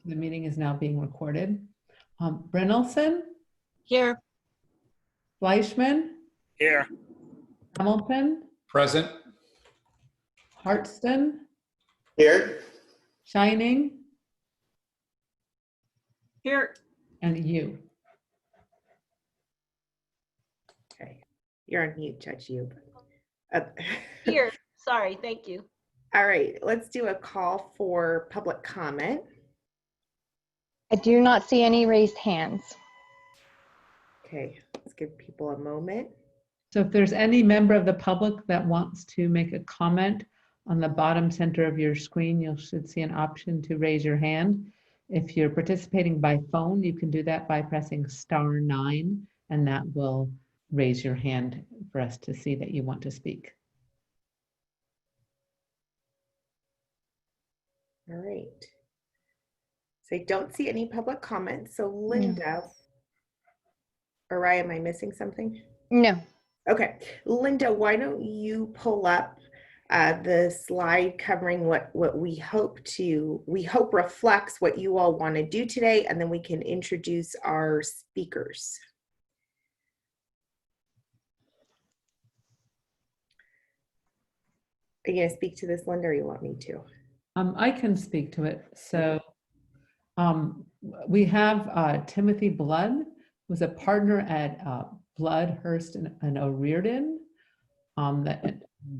The meeting is now being recorded. Brynelson, Here. Fleischman, Here. Hamilton, Present. Hartston, Here. Shining, Here. and you. Okay, you're on mute, Judge Yu. Here. Sorry. Thank you. All right, let's do a call for public comment. I do not see any raised hands. Okay, let's give people a moment. So if there's any member of the public that wants to make a comment, on the bottom center of your screen, you should see an option to raise your hand. If you're participating by phone, you can do that by pressing *9, and that will raise your hand for us to see that you want to speak. All right. So I don't see any public comments. So Linda, or am I missing something? No. Okay, Linda, why don't you pull up the slide covering what we hope reflects what you all want to do today, and then we can introduce our speakers. Are you going to speak to this, Linda, or you want me to? I can speak to it. So we have Timothy Blood, who's a partner at Blood, Hurst, and O'Riordan.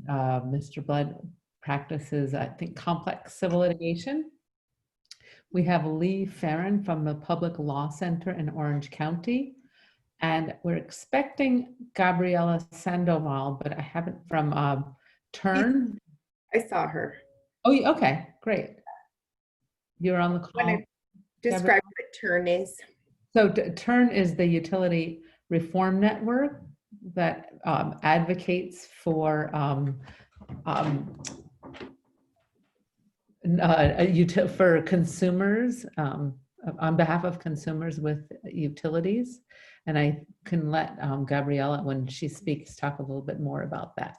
Mr. Blood practices, I think, complex civil litigation. We have Lee Farron from the Public Law Center in Orange County. And we're expecting Gabriela Sandoval, but I haven't, from TURN. I saw her. Oh, okay, great. You're on the call. Want to describe what TURN is? So TURN is the Utility Reform Network that advocates for consumers, on behalf of consumers with utilities. And I can let Gabriela, when she speaks, talk a little bit more about that.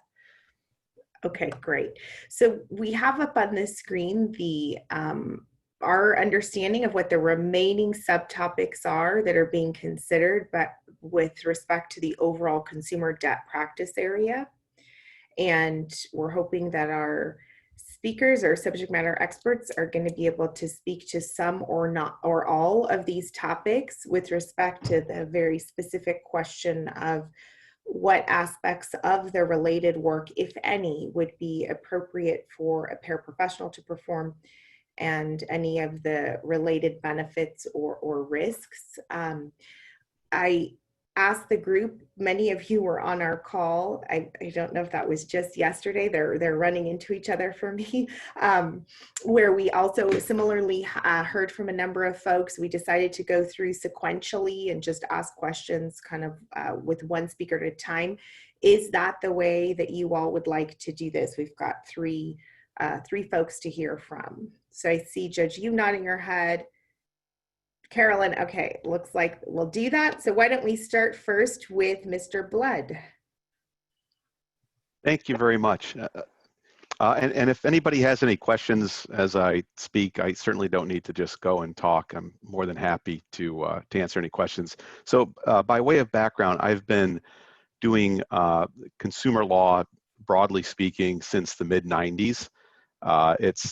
Okay, great. So we have up on the screen the our understanding of what the remaining subtopics are that are being considered, but with respect to the overall consumer debt practice area. And we're hoping that our speakers or subject matter experts are going to be able to speak to some or not or all of these topics with respect to the very specific question of what aspects of the related work, if any, would be appropriate for a paraprofessional to perform, and any of the related benefits or risks. I asked the group, many of you were on our call. I don't know if that was just yesterday, they're running into each other for me, where we also similarly heard from a number of folks. We decided to go through sequentially and just ask questions kind of with one speaker at a time. Is that the way that you all would like to do this? We've got three folks to hear from. So I see Judge Yu nodding her head. Carolyn, okay, looks like we'll do that. So why don't we start first with Mr. Blood? Thank you very much. And if anybody has any questions as I speak, I certainly don't need to just go and talk. I'm more than happy to answer any questions. So by way of background, I've been doing consumer law, broadly speaking, since the mid-90s. It's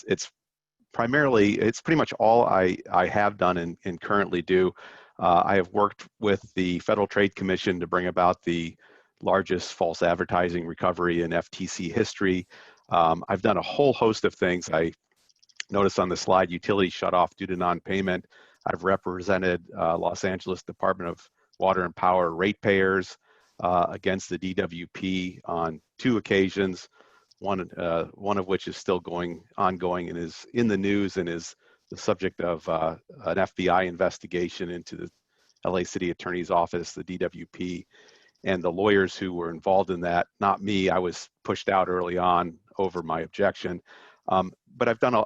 pretty much all I have done and currently do. I have worked with the Federal Trade Commission to bring about the largest false advertising recovery in FTC history. I've done a whole host of things. I noticed on the slide, utility shut off due to non-payment. I've represented Los Angeles Department of Water and Power ratepayers against the DWP on 2 occasions. One of which is still ongoing and is in the news and is the subject of an FBI investigation into the LA City Attorney's Office, the DWP, and the lawyers who were involved in that. Not me. I was pushed out early on over my objection. But I've done,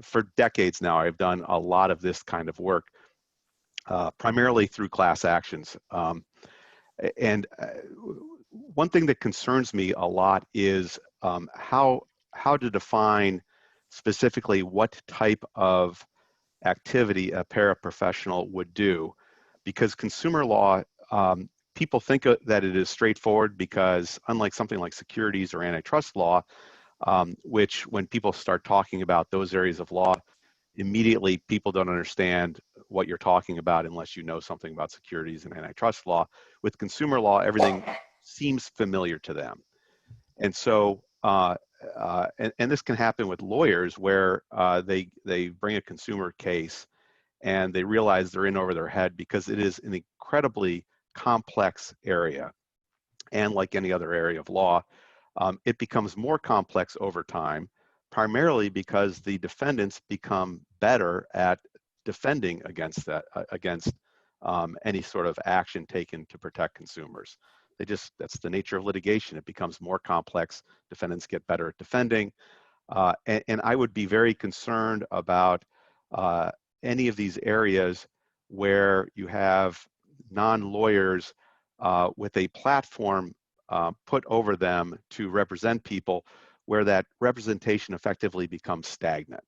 for decades now, I've done a lot of this kind of work, primarily through class actions. One thing that concerns me a lot is how to define specifically what type of activity a paraprofessional would do, because consumer law, people think that it is straightforward because unlike something like securities or antitrust law, which when people start talking about those areas of law, immediately people don't understand what you're talking about unless you know something about securities and antitrust law. With consumer law, everything seems familiar to them. And so, and this can happen with lawyers where they bring a consumer case and they realize they're in over their head because it is an incredibly complex area. And like any other area of law, it becomes more complex over time, primarily because the defendants become better at defending against that, against any sort of action taken to protect consumers. That's the nature of litigation. It becomes more complex. Defendants get better at defending. And I would be very concerned about any of these areas where you have non-lawyers with a platform put over them to represent people, where that representation effectively becomes stagnant.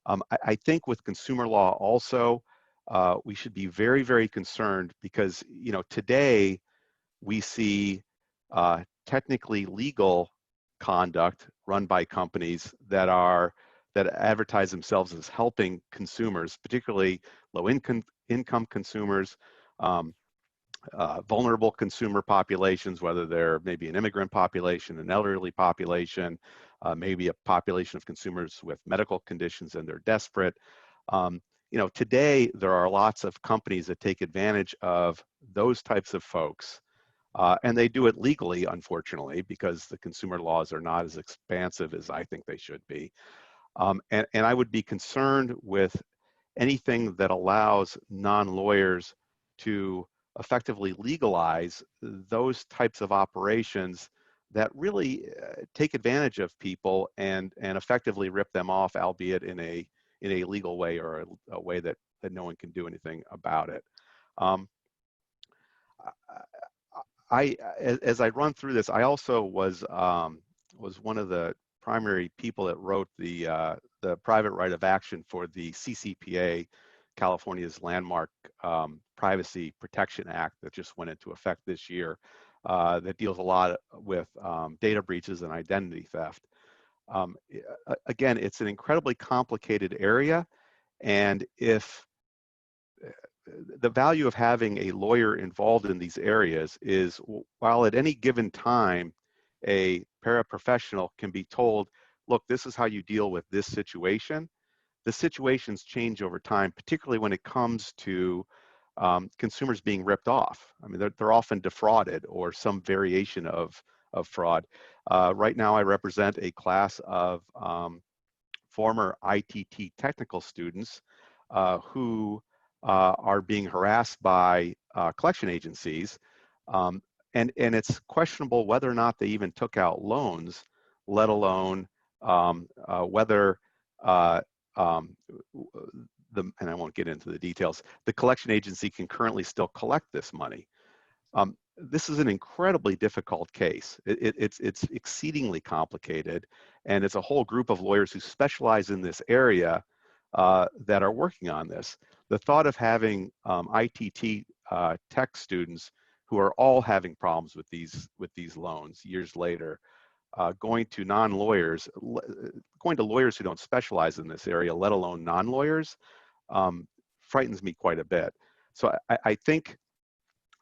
I think with consumer law also, we should be very, very concerned because, you know, today we see technically legal conduct run by companies that advertise themselves as helping consumers, particularly low-income consumers, vulnerable consumer populations, whether they're maybe an immigrant population, an elderly population, maybe a population of consumers with medical conditions and they're desperate. You know, today there are lots of companies that take advantage of those types of folks. And they do it legally, unfortunately, because the consumer laws are not as expansive as I think they should be. And I would be concerned with anything that allows non-lawyers to effectively legalize those types of operations that really take advantage of people and effectively rip them off, albeit in a legal way or a way that no one can do anything about it. As I run through this, I also was one of the primary people that wrote the private right of action for the CCPA, California's landmark Privacy Protection Act that just went into effect this year, that deals a lot with data breaches and identity theft. Again, it's an incredibly complicated area, and if the value of having a lawyer involved in these areas is, while at any given time a paraprofessional can be told, look, this is how you deal with this situation, the situations change over time, particularly when it comes to consumers being ripped off. I mean, they're often defrauded or some variation of fraud. Right now, I represent a class of former ITT technical students who are being harassed by collection agencies, and it's questionable whether or not they even took out loans, let alone whether and I won't get into the details, the collection agency can currently still collect this money. This is an incredibly difficult case. It's exceedingly complicated, and it's a whole group of lawyers who specialize in this area that are working on this. The thought of having ITT tech students who are all having problems with these loans years later, going to non-lawyers, going to lawyers who don't specialize in this area, let alone non-lawyers, frightens me quite a bit. So I think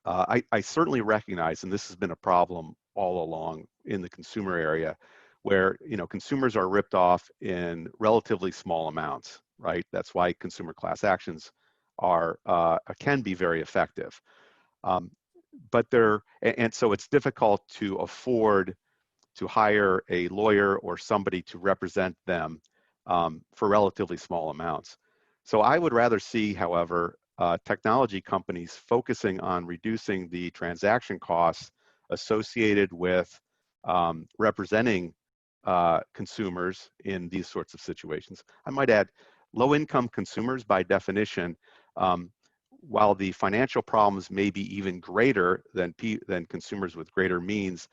I certainly recognize, and this has been a problem all along in the consumer area, where consumers are ripped off in relatively small amounts, right? That's why consumer class actions can be very effective. But so it's difficult to afford to hire a lawyer or somebody to represent them for relatively small amounts. So I would rather see, however, technology companies focusing on reducing the transaction costs associated with representing consumers in these sorts of situations. I might add, low-income consumers, by definition, while the financial problems may be even greater than consumers with greater means,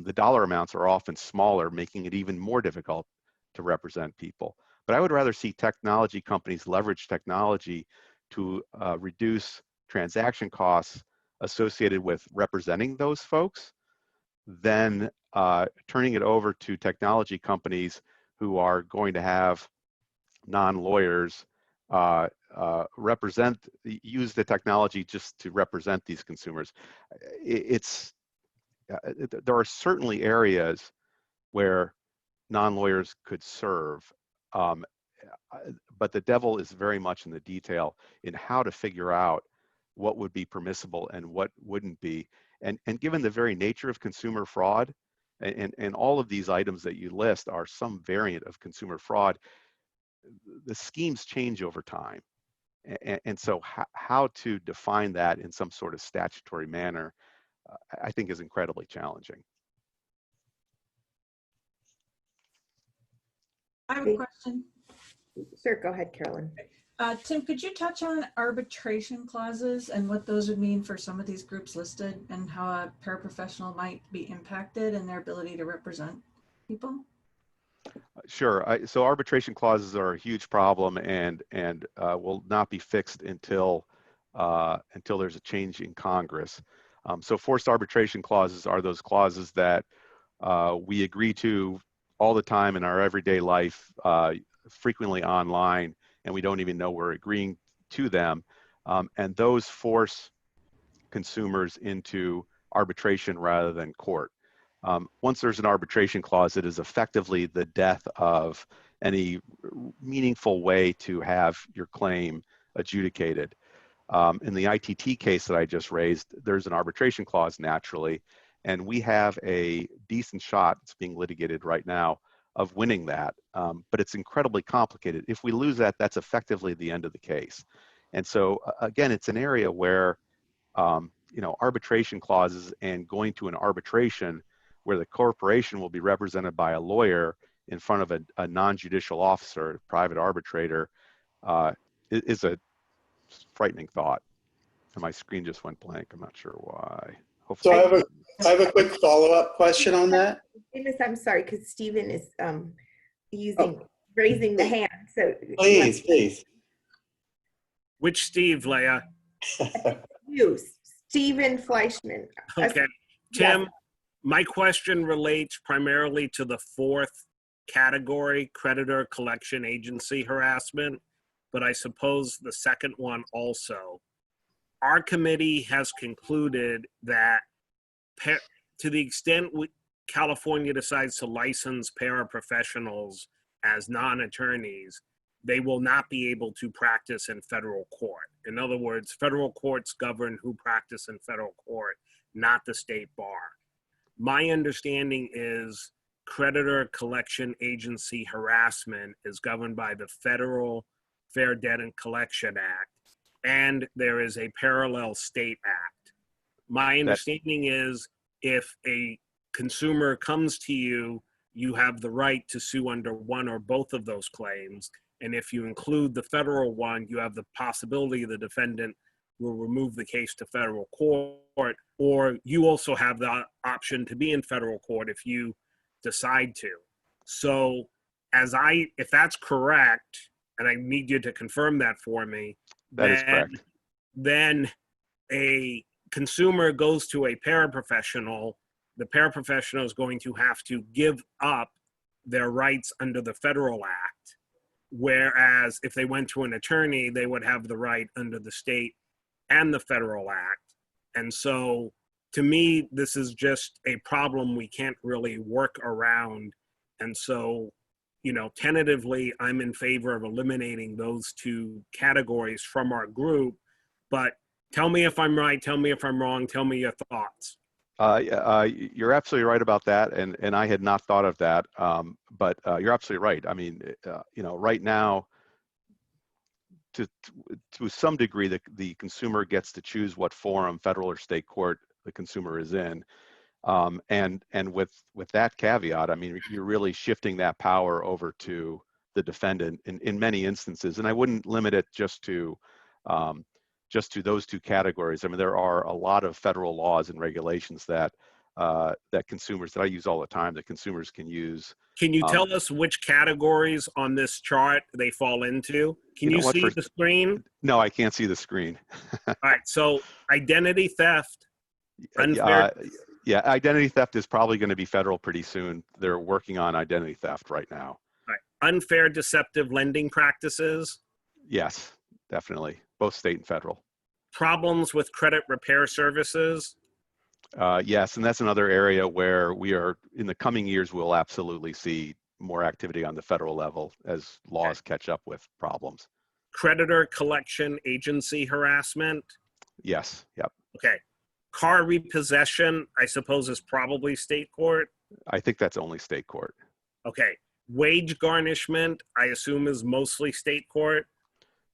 the dollar amounts are often smaller, making it even more difficult to represent people. But I would rather see technology companies leverage technology to reduce transaction costs associated with representing those folks than turning it over to technology companies who are going to have non-lawyers use the technology just to represent these consumers. There are certainly areas where non-lawyers could serve, but the devil is very much in the detail in how to figure out what would be permissible and what wouldn't be. And given the very nature of consumer fraud, and all of these items that you list are some variant of consumer fraud, the schemes change over time. And so how to define that in some sort of statutory manner, I think is incredibly challenging. I have a question. Sure, go ahead, Carolyn. Tim, could you touch on arbitration clauses and what those would mean for some of these groups listed and how a paraprofessional might be impacted in their ability to represent people? Sure. So arbitration clauses are a huge problem and will not be fixed until there's a change in Congress. So forced arbitration clauses are those clauses that we agree to all the time in our everyday life, frequently online, and we don't even know we're agreeing to them. And those force consumers into arbitration rather than court. Once there's an arbitration clause, it is effectively the death of any meaningful way to have your claim adjudicated. In the ITT case that I just raised, there's an arbitration clause naturally, and we have a decent shot, it's being litigated right now, of winning that, but it's incredibly complicated. If we lose that, that's effectively the end of the case. And so again, it's an area where arbitration clauses and going to an arbitration where the corporation will be represented by a lawyer in front of a non-judicial officer, a private arbitrator, is a frightening thought. And my screen just went blank. I'm not sure why. Hopefully. So I have a quick follow-up question on that. I'm sorry, because Stephen is raising the hand. So Please. Which Steve, Leah? you, Stephen Fleischman. Okay. Tim, Yes. my question relates primarily to the fourth category, creditor collection agency harassment, but I suppose the second one also. Our committee has concluded that to the extent California decides to license paraprofessionals as non-attorneys, they will not be able to practice in federal court. In other words, federal courts govern who practice in federal court, not the state bar. My understanding is creditor collection agency harassment is governed by the Federal Fair Debt and Collection Act, and there is a parallel state act. My understanding is if a consumer comes to you, you have the right to sue under one or both of those claims. And if you include the federal one, you have the possibility the defendant will remove the case to federal court, or you also have the option to be in federal court if you decide to. So if that's correct, and I need you to confirm that for me, That is correct. Then a consumer goes to a paraprofessional, the paraprofessional is going to have to give up their rights under the federal act. Whereas if they went to an attorney, they would have the right under the state and the federal act. And so to me, this is just a problem we can't really work around. And so, tentatively, I'm in favor of eliminating those two categories from our group. But tell me if I'm right, tell me if I'm wrong, tell me your thoughts. You're absolutely right about that, and I had not thought of that, but you're absolutely right. I mean, right now, to some degree, the consumer gets to choose what forum, federal or state court, the consumer is in, and with that caveat, I mean, you're really shifting that power over to the defendant in many instances, and I wouldn't limit it just to those two categories. I mean, there are a lot of federal laws and regulations that that consumers, that I use all the time, that consumers can use. Can you tell us which categories on this chart they fall into? Can You know you what, see the screen? No, I can't see the screen. All right, so identity theft, unfair, Yeah, identity theft is probably going to be federal pretty soon. They're working on identity theft right now. right, unfair deceptive lending practices, Yes, definitely, both state and federal. problems with credit repair services, Yes, and that's another area where we are, in the coming years, we'll absolutely see more activity on the federal level as laws catch up with problems. creditor collection agency harassment. Yes, yep. Okay. Car repossession, I suppose, is probably state court. I think that's only state court. Okay. Wage garnishment, I assume, is mostly state court.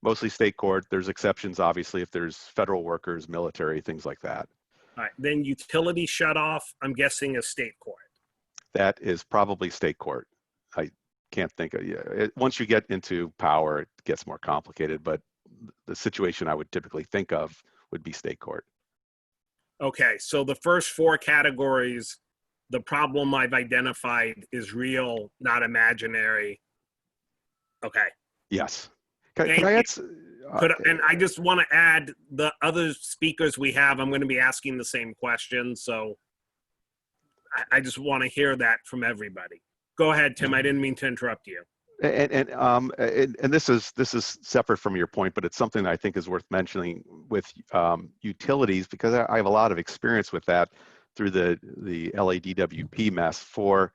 Mostly state court. There's exceptions, obviously, if there's federal workers, military, things like that. All right. Then utility shutoff, I'm guessing, is state court. That is probably state court. I can't think of, once you get into power, it gets more complicated, but the situation I would typically think of would be state court. Okay. So the first four categories, the problem I've identified is real, not imaginary. Okay. Yes. Can Thank I you. add, And I just want to add, the other speakers we have, I'm going to be asking the same question. So I just want to hear that from everybody. Go ahead, Tim. I didn't mean to interrupt you. and this is separate from your point, but it's something that I think is worth mentioning with utilities, because I have a lot of experience with that through the LADWP mess. So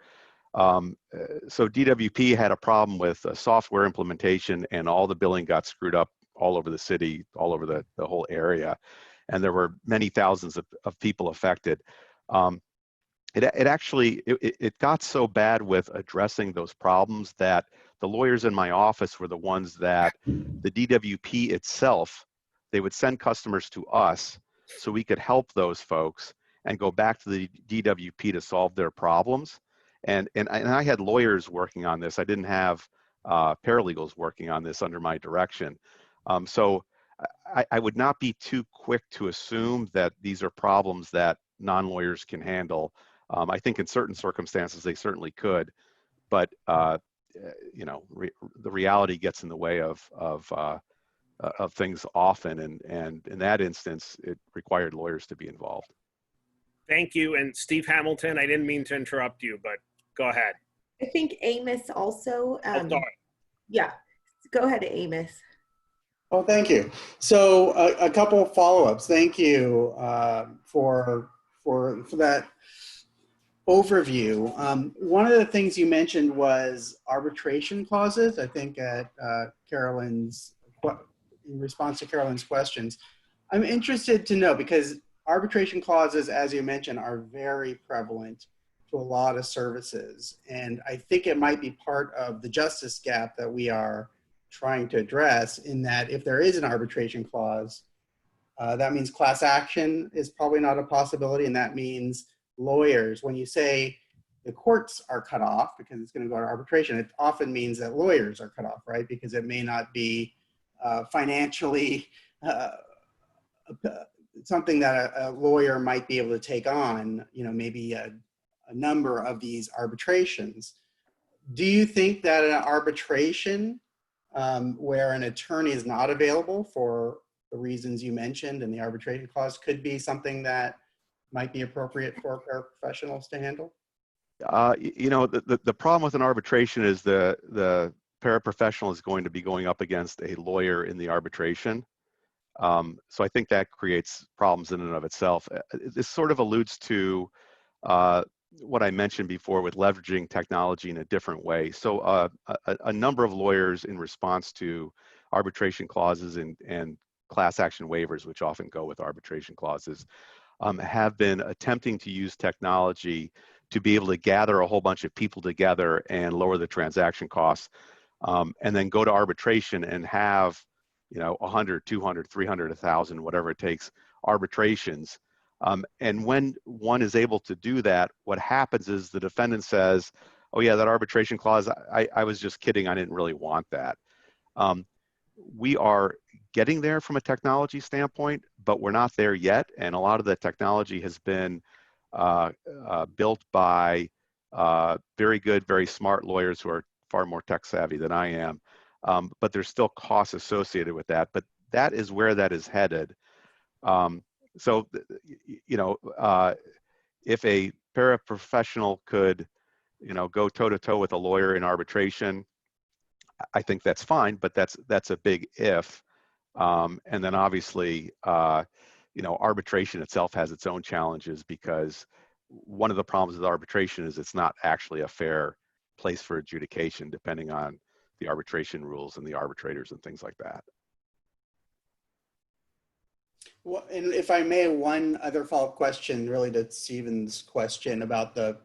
DWP had a problem with a software implementation, and all the billing got screwed up all over the city, all over the whole area, and there were many thousands of people affected. It got so bad with addressing those problems that the lawyers in my office were the ones that the DWP itself, they would send customers to us so we could help those folks and go back to the DWP to solve their problems. And I had lawyers working on this. I didn't have paralegals working on this under my direction. So I would not be too quick to assume that these are problems that non-lawyers can handle. I think in certain circumstances they certainly could, but you know, the reality gets in the way of things often, and in that instance, it required lawyers to be involved. Thank you. And Steve Hamilton, I didn't mean to interrupt you, but go ahead. I think Amos also. Oh, sorry. Yeah, go ahead, Amos. Oh, thank you. So a couple of follow-ups. Thank you for that overview. One of the things you mentioned was arbitration clauses. I think in response to Carolyn's questions. I'm interested to know, because arbitration clauses, as you mentioned, are very prevalent to a lot of services. And I think it might be part of the justice gap that we are trying to address, in that if there is an arbitration clause, that means class action is probably not a possibility. And that means lawyers, when you say the courts are cut off because it's going to go to arbitration, it often means that lawyers are cut off, right? Because it may not be financially something that a lawyer might be able to take on, you know, maybe a number of these arbitrations. Do you think that an arbitration where an attorney is not available for the reasons you mentioned and the arbitration clause could be something that might be appropriate for paraprofessionals to handle? You know, the problem with an arbitration is the paraprofessional is going to be going up against a lawyer in the arbitration. So I think that creates problems in and of itself. This sort of alludes to what I mentioned before with leveraging technology in a different way. So a number of lawyers, in response to arbitration clauses and class action waivers, which often go with arbitration clauses, have been attempting to use technology to be able to gather a whole bunch of people together and lower the transaction costs, and then go to arbitration and have, you know, 100, 200, 300, 1,000, whatever it takes, arbitrations. And when one is able to do that, what happens is the defendant says, oh yeah, that arbitration clause, I was just kidding, I didn't really want that. We are getting there from a technology standpoint, but we're not there yet. And a lot of the technology has been built by very good, very smart lawyers who are far more tech savvy than I am. But there's still costs associated with that. But that is where that is headed. So, you know, if a paraprofessional could, you know, go toe to toe with a lawyer in arbitration, I think that's fine, but that's a big if. And then obviously, you know, arbitration itself has its own challenges, because one of the problems with arbitration is it's not actually a fair place for adjudication, depending on the arbitration rules and the arbitrators and things like that. Well, and if I may, one other follow-up question really to Stephen's question about the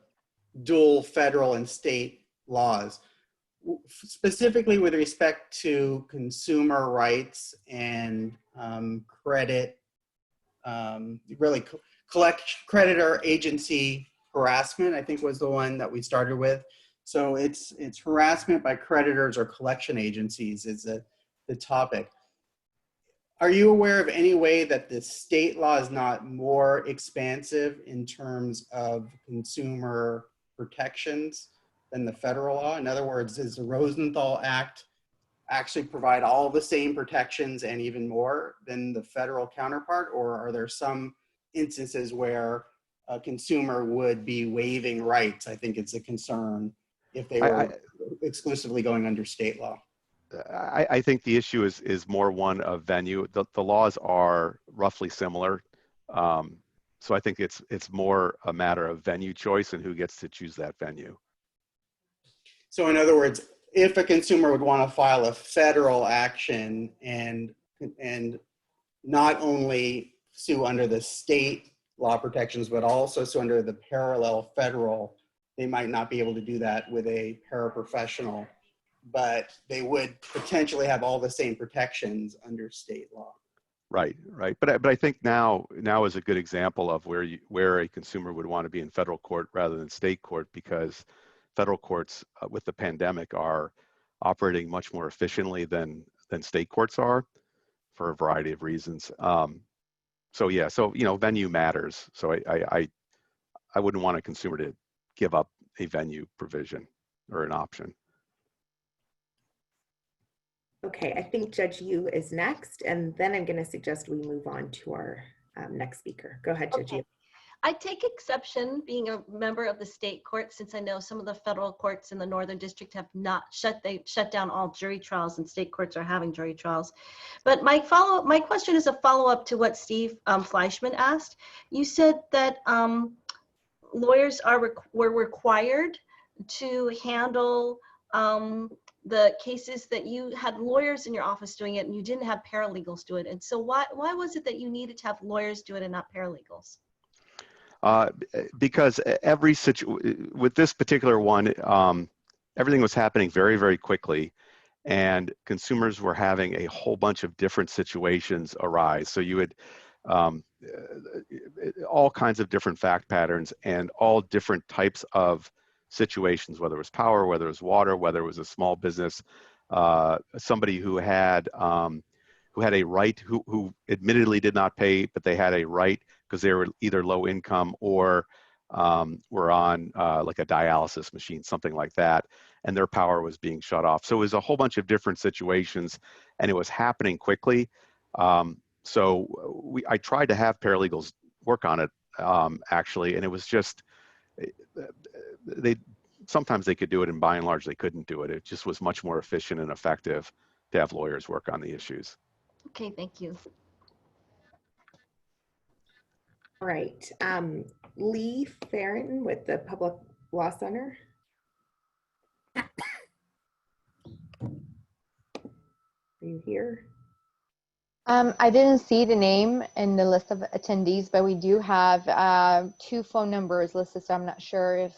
dual federal and state laws, specifically with respect to consumer rights and credit, really creditor agency harassment, I think was the one that we started with. So it's harassment by creditors or collection agencies is the topic. Are you aware of any way that the state law is not more expansive in terms of consumer protections than the federal law? In other words, does the Rosenthal Act actually provide all the same protections and even more than the federal counterpart? Or are there some instances where a consumer would be waiving rights? I think it's a concern if they were exclusively going under state law. I think the issue is more one of venue. The laws are roughly similar. So I think it's more a matter of venue choice and who gets to choose that venue. So in other words, if a consumer would want to file a federal action and not only sue under the state law protections, but also sue under the parallel federal, they might not be able to do that with a paraprofessional, but they would potentially have all the same protections under state law. Right. But I think now is a good example of where a consumer would want to be in federal court rather than state court, because federal courts with the pandemic are operating much more efficiently than state courts are for a variety of reasons. So yeah, so you know, venue matters. So I wouldn't want a consumer to give up a venue provision or an option. Okay, I think Judge Yu is next, and then I'm going to suggest we move on to our next speaker. Go ahead, Judge Yu. I take exception being a member of the state court, since I know some of the federal courts in the Northern District have not shut down all jury trials, and state courts are having jury trials. But my question is a follow-up to what Steve Fleischman asked. You said that lawyers were required to handle the cases, that you had lawyers in your office doing it and you didn't have paralegals do it. And so why was it that you needed to have lawyers do it and not paralegals? Because with this particular one, everything was happening very, very quickly, and consumers were having a whole bunch of different situations arise. So you had all kinds of different fact patterns and all different types of situations, whether it was power, whether it was water, whether it was a small business, somebody who had a right, who admittedly did not pay, but they had a right because they were either low income or were on like a dialysis machine, something like that, and their power was being shut off. So it was a whole bunch of different situations, and it was happening quickly. So I tried to have paralegals work on it actually, and it was just, sometimes they could do it, and by and large they couldn't do it. It just was much more efficient and effective to have lawyers work on the issues. Okay, thank you. All right, Lee Farron with the Public Law Center. Are you here? I didn't see the name in the list of attendees, but we do have 2 phone numbers listed, so I'm not sure if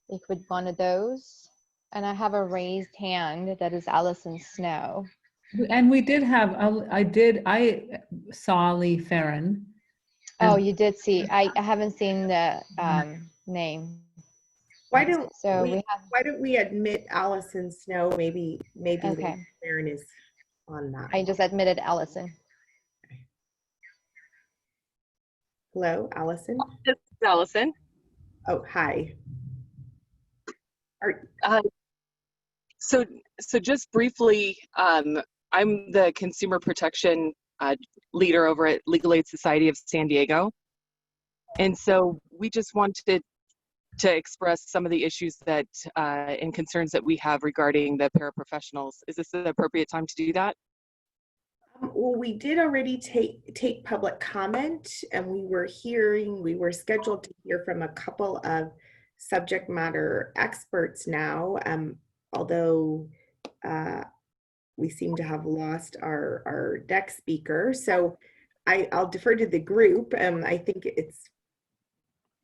they could one of those. And I have a raised hand that is Allison Snow. And we did have, I saw Lee Farron. Oh, you did see. I haven't seen the name. Why don't So why don't we admit Allison Snow? Maybe Okay. Lee Farron is on that. I just admitted Allison. Hello, Allison. Allison. Oh, hi. So just briefly, I'm the consumer protection leader over at Legal Aid Society of San Diego. And so we just wanted to express some of the issues that and concerns that we have regarding the paraprofessionals. Is this the appropriate time to do that? Well, we did already take public comment, and we were scheduled to hear from a couple of subject matter experts now, although we seem to have lost our next speaker. So I'll defer to the group. I think it's,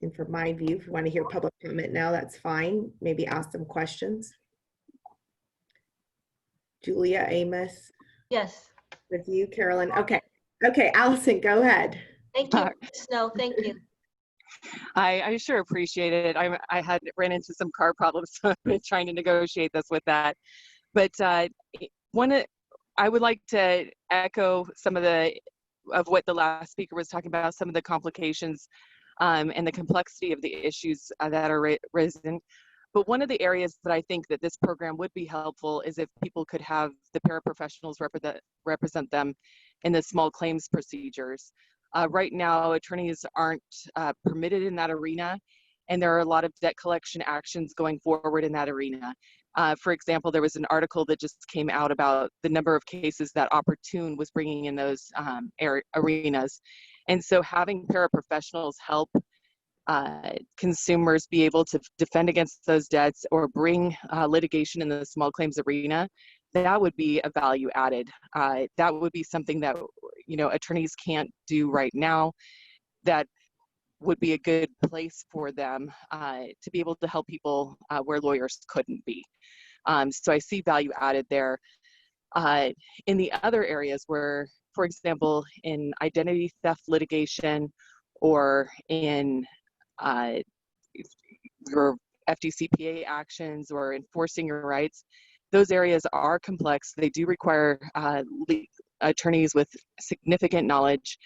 and from my view, if you want to hear public comment now, that's fine. Maybe ask some questions. Julia, Amos? Yes. With you, Carolyn. Okay, Allison, go ahead. Thank you, Snow. Thank you. I sure appreciate it. I had ran into some car problems, so I've been trying to negotiate this with that. But I would like to echo some of what the last speaker was talking about, some of the complications and the complexity of the issues that are risen. But one of the areas that I think that this program would be helpful is if people could have the paraprofessionals represent them in the small claims procedures. Right now, attorneys aren't permitted in that arena, and there are a lot of debt collection actions going forward in that arena. For example, there was an article that just came out about the number of cases that Opportune was bringing in those arenas. And so having paraprofessionals help consumers be able to defend against those debts or bring litigation in the small claims arena, that would be a value added. That would be something that, you know, attorneys can't do right now. That would be a good place for them to be able to help people where lawyers couldn't be. So I see value added there. In the other areas where, for example, in identity theft litigation or in your FDCPA actions or enforcing your rights, those areas are complex. They do require attorneys with significant knowledge.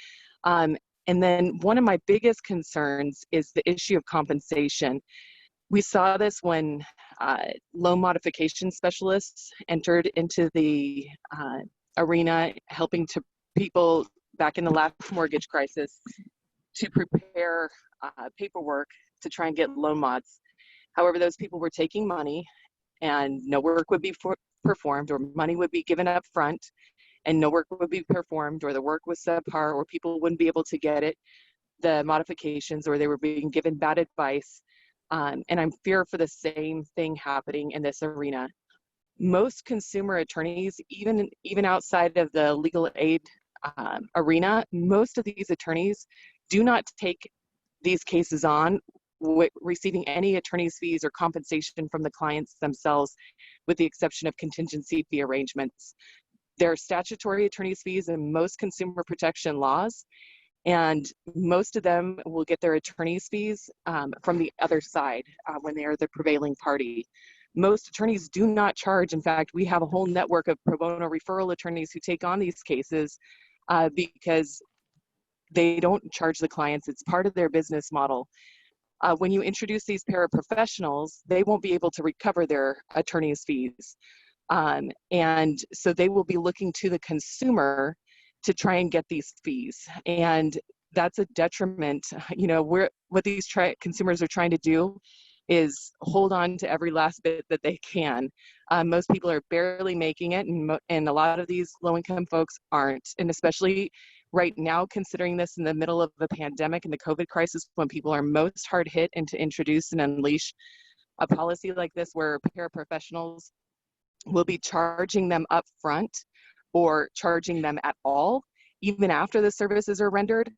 And then one of my biggest concerns is the issue of compensation. We saw this when loan modification specialists entered into the arena, helping to people back in the last mortgage crisis to prepare paperwork to try and get loan mods. However, those people were taking money and no work would be performed, or money would be given up front and no work would be performed, or the work was subpar, or people wouldn't be able to get it, the modifications, or they were being given bad advice. And I'm fear for the same thing happening in this arena. Most consumer attorneys, even outside of the legal aid arena, most of these attorneys do not take these cases on receiving any attorney's fees or compensation from the clients themselves, with the exception of contingency fee arrangements. There are statutory attorney's fees in most consumer protection laws, and most of them will get their attorney's fees from the other side when they are the prevailing party. Most attorneys do not charge. In fact, we have a whole network of pro bono referral attorneys who take on these cases because they don't charge the clients. It's part of their business model. When you introduce these paraprofessionals, they won't be able to recover their attorney's fees. And so they will be looking to the consumer to try and get these fees. And that's a detriment. You know, what these consumers are trying to do is hold on to every last bit that they can. Most people are barely making it, and a lot of these low-income folks aren't. And especially right now, considering this in the middle of the pandemic and the COVID crisis, when people are most hard hit, and to introduce and unleash a policy like this where paraprofessionals will be charging them up front or charging them at all, even after the services are rendered,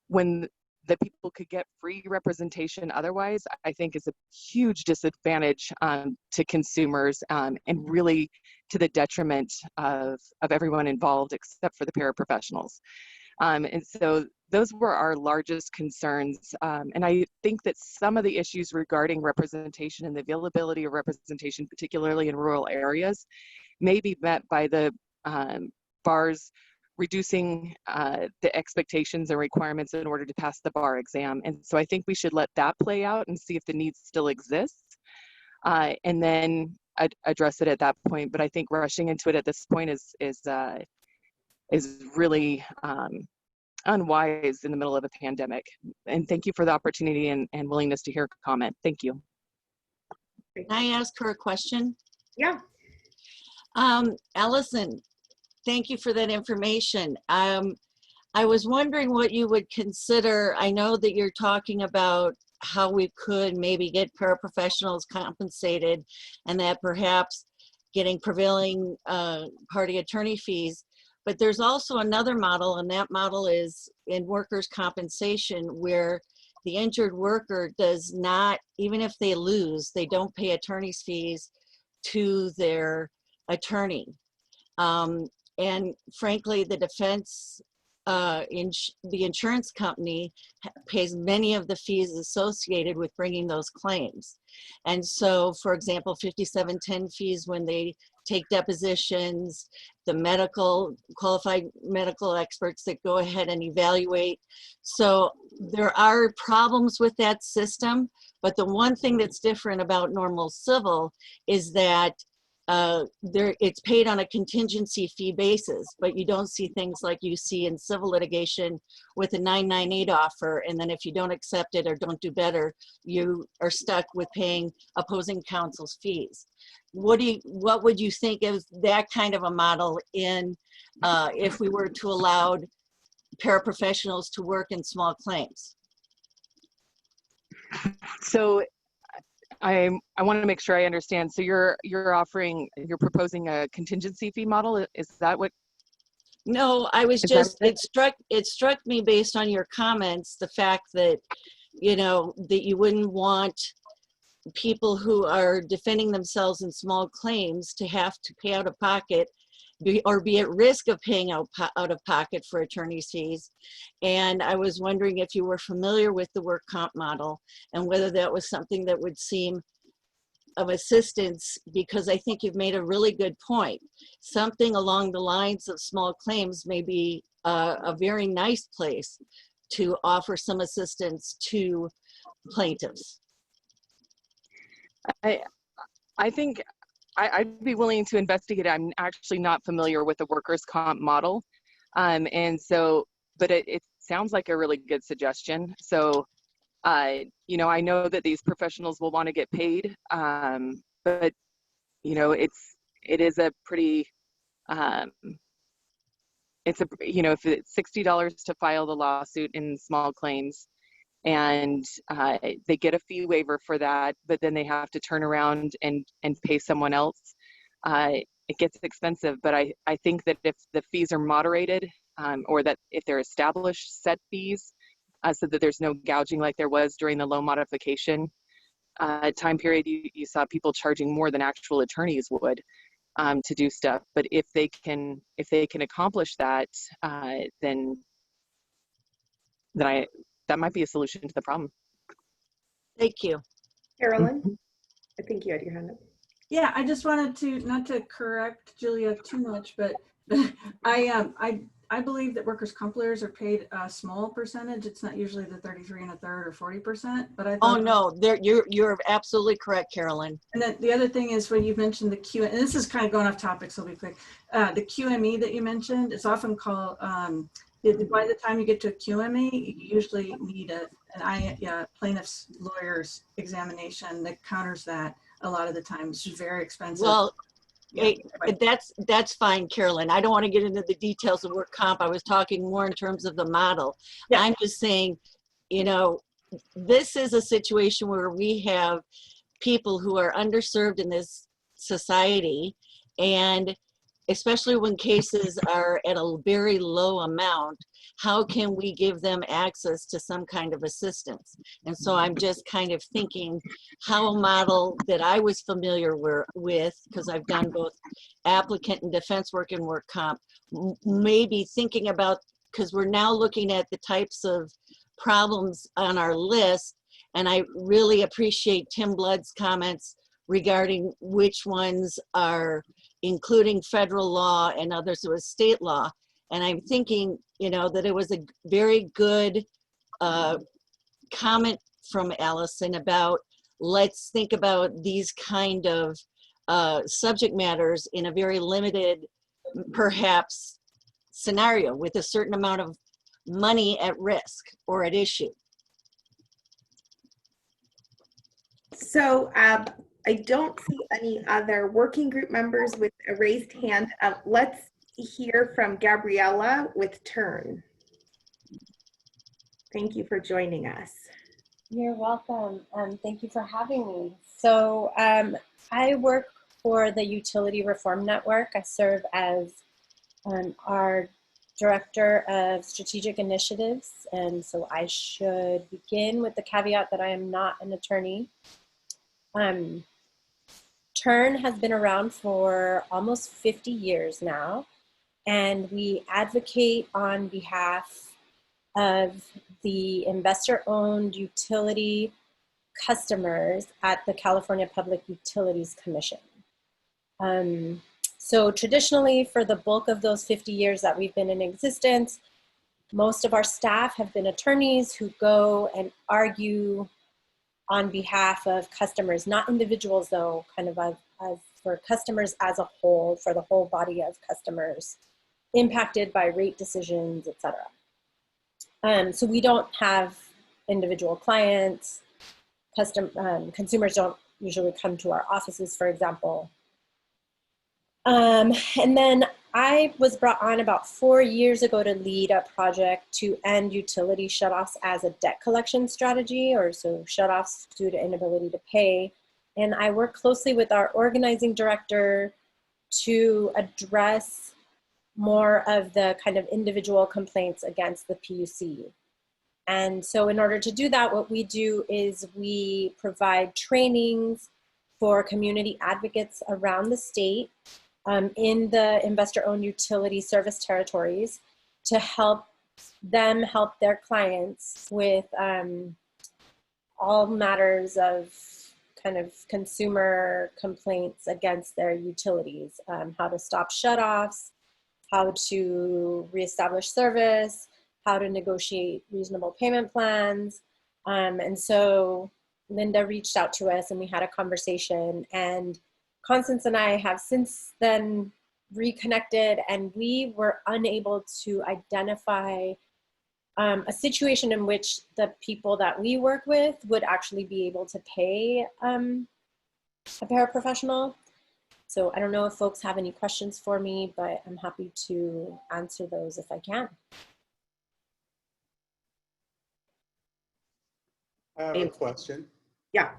when the people could get free representation otherwise, I think is a huge disadvantage to consumers and really to the detriment of everyone involved except for the paraprofessionals. And so those were our largest concerns. And I think that some of the issues regarding representation and the availability of representation, particularly in rural areas, may be met by the bar's reducing the expectations and requirements in order to pass the bar exam. And so I think we should let that play out and see if the need still exists, and then address it at that point. But I think rushing into it at this point is really unwise in the middle of a pandemic. And thank you for the opportunity and willingness to hear comment. Thank you. Can I ask her a question? Yeah. Allison, thank you for that information. I was wondering what you would consider. I know that you're talking about how we could maybe get paraprofessionals compensated and that perhaps getting prevailing party attorney fees. But there's also another model, and that model is in workers' compensation, where the injured worker does not, even if they lose, they don't pay attorney's fees to their attorney. And frankly, the defense, the insurance company pays many of the fees associated with bringing those claims. And so, for example, 5710 fees when they take depositions, the qualified medical experts that go ahead and evaluate. So there are problems with that system, but the one thing that's different about normal civil is that it's paid on a contingency fee basis, but you don't see things like you see in civil litigation with a 998 offer, and then if you don't accept it or don't do better, you are stuck with paying opposing counsel's fees. What would you think of that kind of a model in if we were to allow paraprofessionals to work in small claims? So I want to make sure I understand. So you're proposing a contingency fee model. Is that what? No, I was just, it struck me based on your comments, the fact that, you know, that you wouldn't want people who are defending themselves in small claims to have to pay out of pocket or be at risk of paying out of pocket for attorney's fees. And I was wondering if you were familiar with the work comp model and whether that was something that would seem of assistance, because I think you've made a really good point. Something along the lines of small claims may be a very nice place to offer some assistance to plaintiffs. I think I'd be willing to investigate. I'm actually not familiar with the workers' comp model. And so, but it sounds like a really good suggestion. So, you know, I know that these professionals will want to get paid, but, you know, it is a pretty, you know, if it's $60 to file the lawsuit in small claims, and they get a fee waiver for that, but then they have to turn around and pay someone else. It gets expensive, but I think that if the fees are moderated, or that if they're established set fees, so that there's no gouging like there was during the loan modification time period, you saw people charging more than actual attorneys would to do stuff. But if they can accomplish that, then that might be a solution to the problem. Thank you. Carolyn, I think you had your hand up. Yeah, I just wanted to, not to correct Julia too much, but I believe that workers' comp lawyers are paid a small percentage. It's not usually the 33 1/3 or 40%, but I thought— Oh no, you're absolutely correct, Carolyn. And then the other thing is when you mentioned the Q, and this is kind of going off topic, so I'll be quick. The QME that you mentioned, it's often called, by the time you get to a QME, you usually need an plaintiff's lawyer's examination that counters that a lot of the time. It's very expensive. Well, that's fine, Carolyn. I don't want to get into the details of work comp. I was talking more in terms of the model. Yeah. I'm just saying, you know, this is a situation where we have people who are underserved in this society, and especially when cases are at a very low amount, how can we give them access to some kind of assistance? And so I'm just kind of thinking how a model that I was familiar with, because I've done both applicant and defense work and work comp, maybe thinking about, because we're now looking at the types of problems on our list, and I really appreciate Tim Blood's comments regarding which ones are including federal law and others with state law. And I'm thinking, you know, that it was a very good comment from Allison about, let's think about these kind of subject matters in a very limited, perhaps, scenario with a certain amount of money at risk or at issue. So I don't see any other working group members with a raised hand. Let's hear from Gabriella with Turn. Thank you for joining us. You're welcome. Thank you for having me. So I work for the Utility Reform Network. I serve as our Director of Strategic Initiatives. And so I should begin with the caveat that I am not an attorney. Turn has been around for almost 50 years now, and we advocate on behalf of the investor-owned utility customers at the California Public Utilities Commission. So traditionally, for the bulk of those 50 years that we've been in existence, most of our staff have been attorneys who go and argue on behalf of customers, not individuals though, kind of as for customers as a whole, for the whole body of customers impacted by rate decisions, et cetera. So we don't have individual clients. Consumers don't usually come to our offices, for example. And then I was brought on about 4 years ago to lead a project to end utility shutoffs as a debt collection strategy, or so shutoffs due to inability to pay. And I work closely with our organizing director to address more of the kind of individual complaints against the PUC. And so in order to do that, what we do is we provide trainings for community advocates around the state in the investor-owned utility service territories to help them help their clients with all matters of kind of consumer complaints against their utilities, how to stop shutoffs, how to reestablish service, how to negotiate reasonable payment plans. And so Linda reached out to us and we had a conversation, and Constance and I have since then reconnected, and we were unable to identify a situation in which the people that we work with would actually be able to pay a paraprofessional. So I don't know if folks have any questions for me, but I'm happy to answer those if I can. I have a question. Yeah.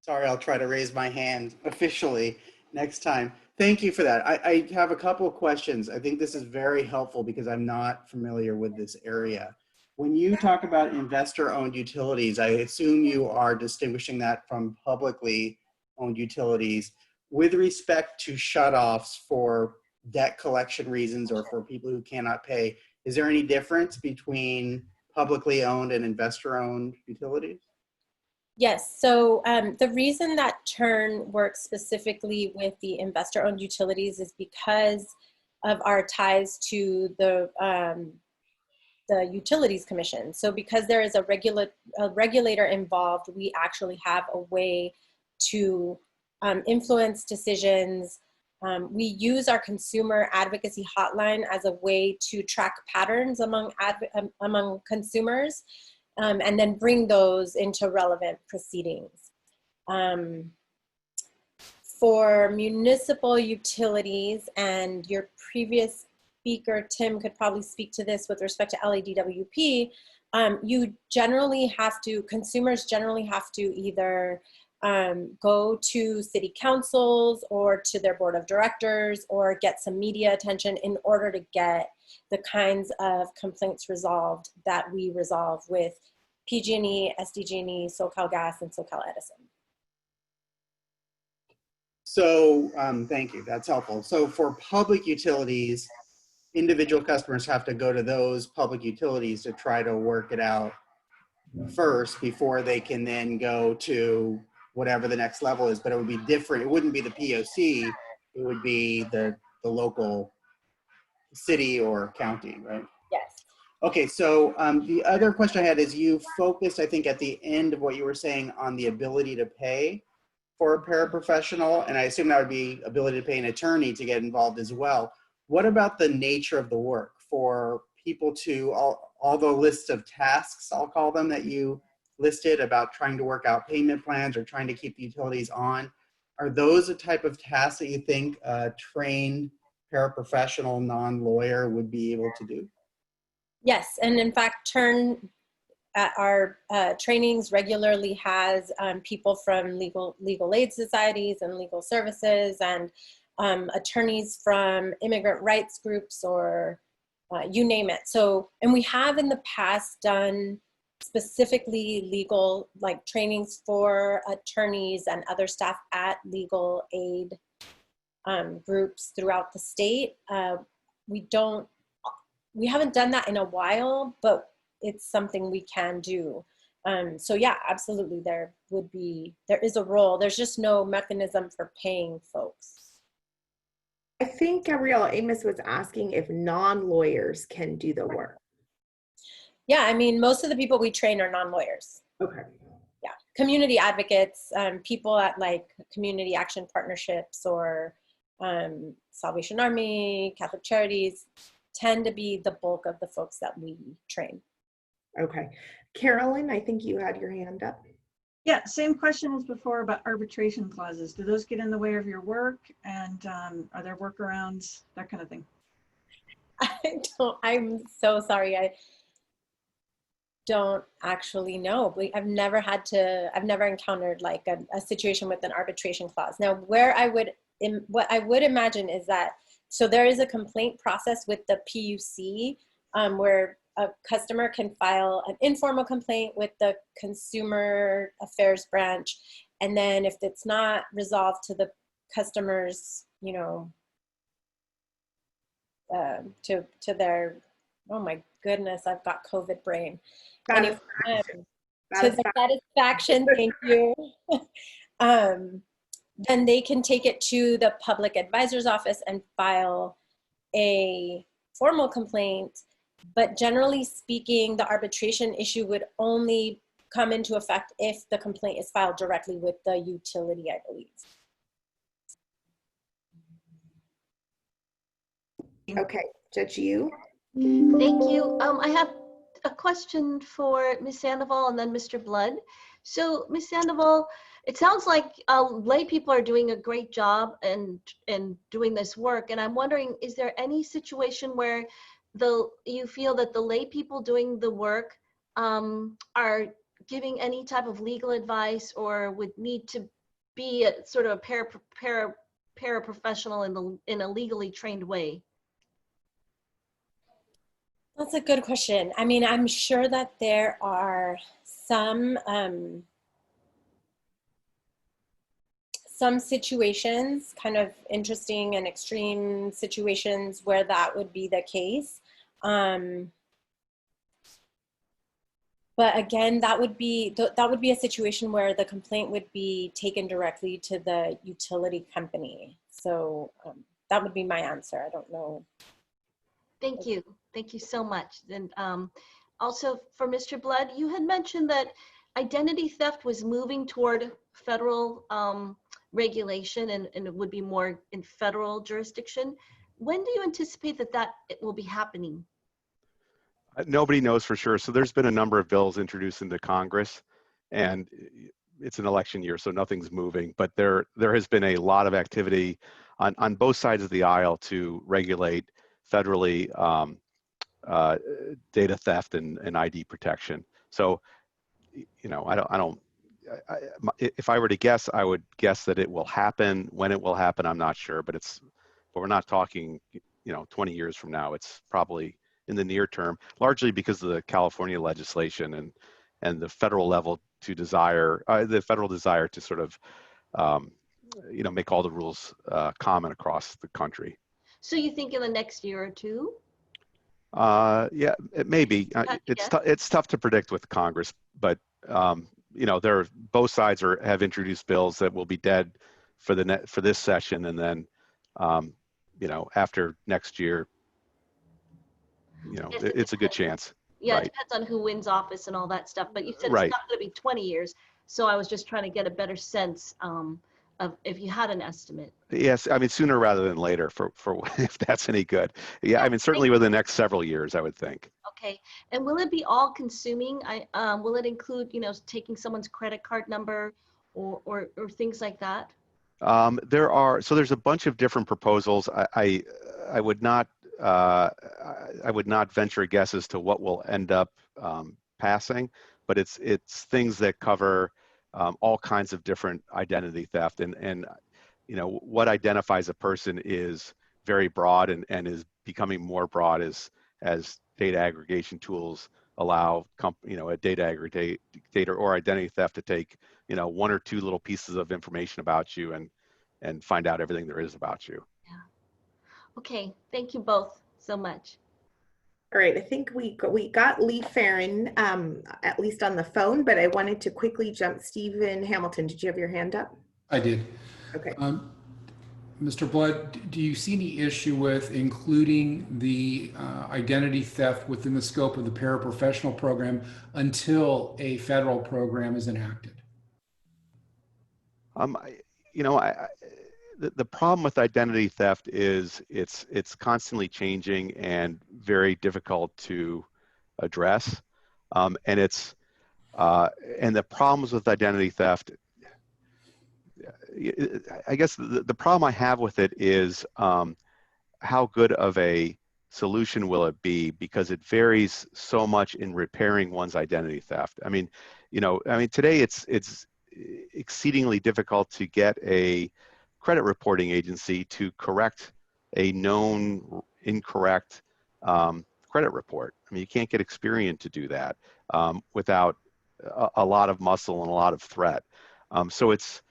Sorry, I'll try to raise my hand officially next time. Thank you for that. I have a couple of questions. I think this is very helpful because I'm not familiar with this area. When you talk about investor-owned utilities, I assume you are distinguishing that from publicly owned utilities. With respect to shutoffs for debt collection reasons or for people who cannot pay, is there any difference between publicly owned and investor-owned utilities? Yes, so the reason that Turn works specifically with the investor-owned utilities is because of our ties to the Utilities Commission. So because there is a regulator involved, we actually have a way to influence decisions. We use our consumer advocacy hotline as a way to track patterns among consumers. And then bring those into relevant proceedings. For municipal utilities, and your previous speaker, Tim, could probably speak to this with respect to LADWP, consumers generally have to either go to city councils or to their board of directors or get some media attention in order to get the kinds of complaints resolved that we resolve with PG&E, SDG&E, SoCalGas, and SoCal Edison. So thank you, that's helpful. So for public utilities, individual customers have to go to those public utilities to try to work it out first before they can then go to whatever the next level is, but it would be different. It wouldn't be the POC, it would be the local city or county, right? Yes. Okay, so the other question I had is you focused, I think, at the end of what you were saying on the ability to pay for a paraprofessional, and I assume that would be ability to pay an attorney to get involved as well. What about the nature of the work for people to, all the lists of tasks, I'll call them, that you listed about trying to work out payment plans or trying to keep the utilities on? Are those the type of tasks that you think a trained paraprofessional non-lawyer would be able to do? Yes, and in fact, TURN at our trainings regularly has people from legal aid societies and legal services and attorneys from immigrant rights groups or you name it. So, and we have in the past done specifically legal like trainings for attorneys and other staff at legal aid groups throughout the state. We haven't done that in a while, but it's something we can do. So yeah, absolutely. There is a role. There's just no mechanism for paying folks. I think Gabrielle Amos was asking if non-lawyers can do the work. Yeah, I mean, most of the people we train are non-lawyers. Okay. Yeah, community advocates, people at like community action partnerships or Salvation Army, Catholic Charities tend to be the bulk of the folks that we train. Okay. Carolyn, I think you had your hand up. Yeah, same question as before about arbitration clauses. Do those get in the way of your work? And are there workarounds, that kind of thing? I'm so sorry. I don't actually know. I've never encountered like a situation with an arbitration clause. Now, what I would imagine is that, so there is a complaint process with the PUC where a customer can file an informal complaint with the Consumer Affairs branch. And then if it's not resolved to the customer's, to their, oh my goodness, I've got COVID brain. Anyway, to the satisfaction, thank you. Then they can take it to the public advisor's office and file a formal complaint. But generally speaking, the arbitration issue would only come into effect if the complaint is filed directly with the utility, I believe. Okay, Judge Yu. Thank you. I have a question for Ms. Sandoval and then Mr. Blood. So Ms. Sandoval, it sounds like lay people are doing a great job and doing this work. And I'm wondering, is there any situation where you feel that the lay people doing the work are giving any type of legal advice or would need to be a sort of a paraprofessional in a legally trained way? That's a good question. I mean, I'm sure that there are some situations, kind of interesting and extreme situations where that would be the case. But again, that would be a situation where the complaint would be taken directly to the utility company. So that would be my answer. I don't know. Thank you. Thank you so much. And also for Mr. Blood, you had mentioned that identity theft was moving toward federal regulation and it would be more in federal jurisdiction. When do you anticipate that it will be happening? Nobody knows for sure. So there's been a number of bills introduced into Congress, and it's an election year, so nothing's moving. But there has been a lot of activity on both sides of the aisle to regulate federally data theft and ID protection. So, if I were to guess, I would guess that it will happen. When it will happen, I'm not sure, but we're not talking, 20 years from now. It's probably in the near term, largely because of the California legislation and the federal level the federal desire to sort of, make all the rules common across the country. So you think in the next year or two? Yeah, it may be. It's tough to predict with Congress, but both sides have introduced bills that will be dead for this session, and then after next year, Yes, it it's a good depends. chance. Yeah, Right. it depends on who wins office and all that stuff, but you said Right. it's not going to be 20 years. So I was just trying to get a better sense of if you had an estimate. Yes, I mean sooner rather than later for if that's any good. Yeah, I mean certainly Thank- within the next several years, I would think. Okay, and will it be all consuming? Will it include, taking someone's credit card number or things like that? There's a bunch of different proposals. I would not venture a guess as to what will end up passing, but it's things that cover all kinds of different identity theft, and what identifies a person is very broad and is becoming more broad as data aggregation tools allow a data aggregator or identity theft to take one or two little pieces of information about you and find out everything there is about you. Yeah. Okay, thank you both so much. All right, I think we got Lee Farron at least on the phone, but I wanted to quickly jump. Stephen Hamilton, did you have your hand up? I did. Okay. Mr. Blood, do you see any issue with including the identity theft within the scope of the paraprofessional program until a federal program is enacted? The problem with identity theft is it's constantly changing and very difficult to address, and the problems with identity theft. I guess the problem I have with it is how good of a solution will it be, because it varies so much in repairing one's identity theft. I mean today it's exceedingly difficult to get a credit reporting agency to correct a known incorrect credit report. I mean, you can't get Experian to do that without a lot of muscle and a lot of threat. So it's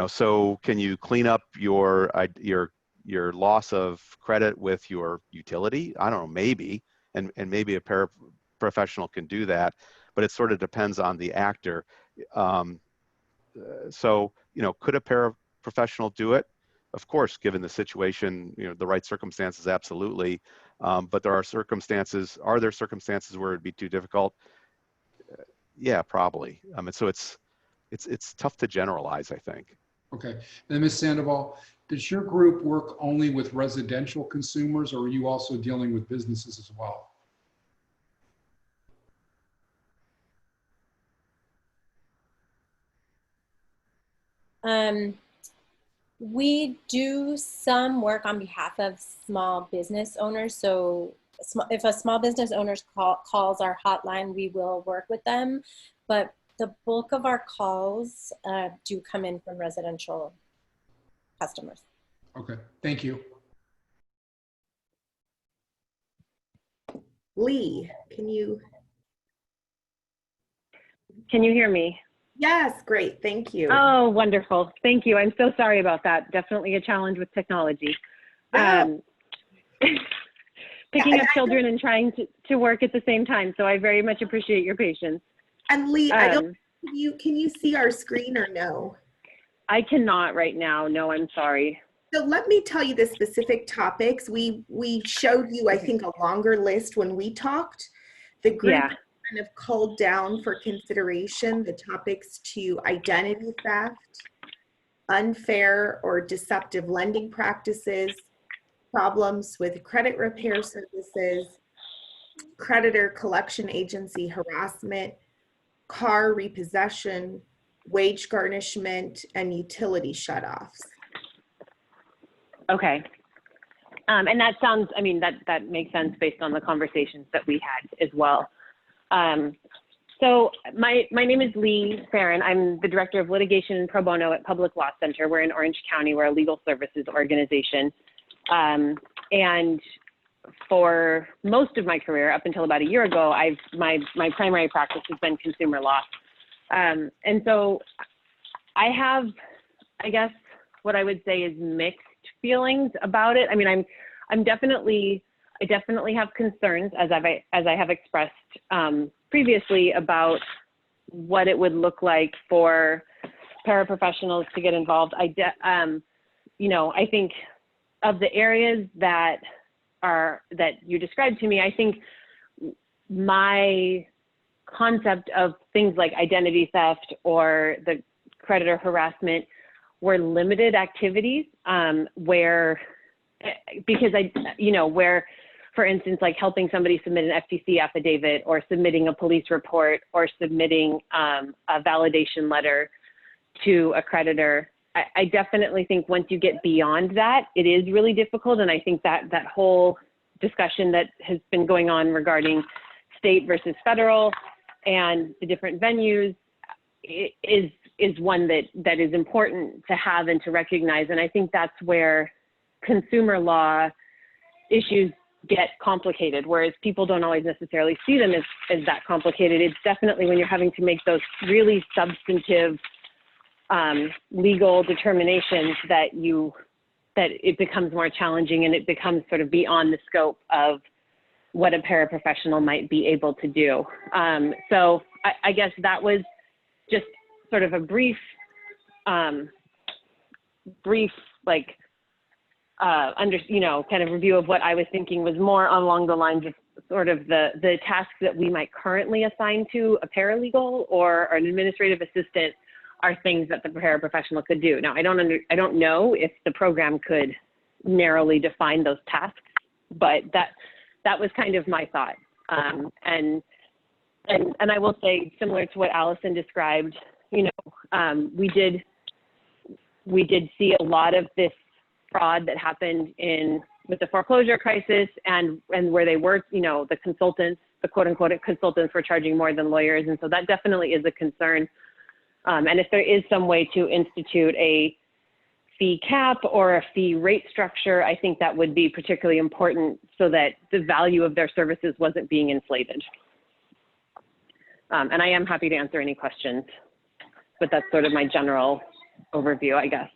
so can you clean up your loss of credit with your utility? I don't know, maybe, and maybe a paraprofessional can do that, but it sort of depends on the actor. So could a paraprofessional do it? Of course, given the situation, the right circumstances, absolutely. But there are circumstances. Are there circumstances where it'd be too difficult? Yeah, probably. And so it's tough to generalize, I think. Okay. And then Ms. Sandoval, does your group work only with residential consumers, or are you also dealing with businesses as well? We do some work on behalf of small business owners. So if a small business owner calls our hotline, we will work with them. But the bulk of our calls do come in from residential customers. Okay, thank you. Lee, can you hear me? Yes, great, thank you. Oh, wonderful. Thank you. I'm so sorry about that. Definitely a challenge with technology. Picking up children and trying to work at the same time. So I very much appreciate your patience. And Lee, I don't, can you see our screen or no? I cannot right now. No, I'm sorry. So let me tell you the specific topics. We showed you, I think, a longer list when we talked. The group kind of culled down for consideration the topics to identity theft, unfair or deceptive lending practices, problems with credit repair services, creditor collection agency harassment, car repossession, wage garnishment, and utility shutoffs. Okay. And that sounds, I mean, that makes sense based on the conversations that we had as well. So my name is Lee Farron. I'm the Director of Litigation and Pro Bono at Public Law Center. We're in Orange County. We're a legal services organization. And for most of my career, up until about a year ago, my primary practice has been consumer law. And so I have, I guess, what I would say is mixed feelings about it. I mean, I definitely have concerns, as I have expressed previously, about what it would look like for paraprofessionals to get involved. I think of the areas that that you described to me, I think my concept of things like identity theft or the creditor harassment were limited activities where, because where, for instance, like helping somebody submit an FTC affidavit or submitting a police report or submitting a validation letter to a creditor. I definitely think once you get beyond that, it is really difficult. And I think that that whole discussion that has been going on regarding state versus federal and the different venues is one that is important to have and to recognize. And I think that's where consumer law issues get complicated, whereas people don't always necessarily see them as that complicated. It's definitely when you're having to make those really substantive legal determinations that it becomes more challenging, and it becomes sort of beyond the scope of what a paraprofessional might be able to do. So I guess that was just sort of a brief kind of review of what I was thinking was more along the lines of sort of the tasks that we might currently assign to a paralegal or an administrative assistant are things that the paraprofessional could do. Now, I don't know if the program could narrowly define those tasks, but that was kind of my thought. And I will say, similar to what Allison described, we did see a lot of this fraud that happened with the foreclosure crisis and where they were, the consultants, the quote unquote consultants were charging more than lawyers. And so that definitely is a concern. And if there is some way to institute a fee cap or a fee rate structure, I think that would be particularly important so that the value of their services wasn't being inflated. And I am happy to answer any questions, but that's sort of my general overview, I guess.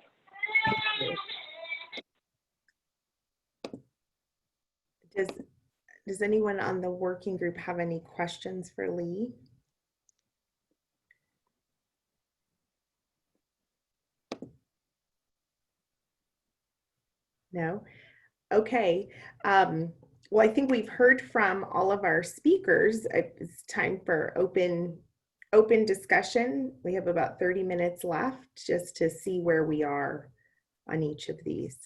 Does anyone on the working group have any questions for Lee? No? Okay. Well, I think we've heard from all of our speakers. It's time for open discussion. We have about 30 minutes left just to see where we are on each of these.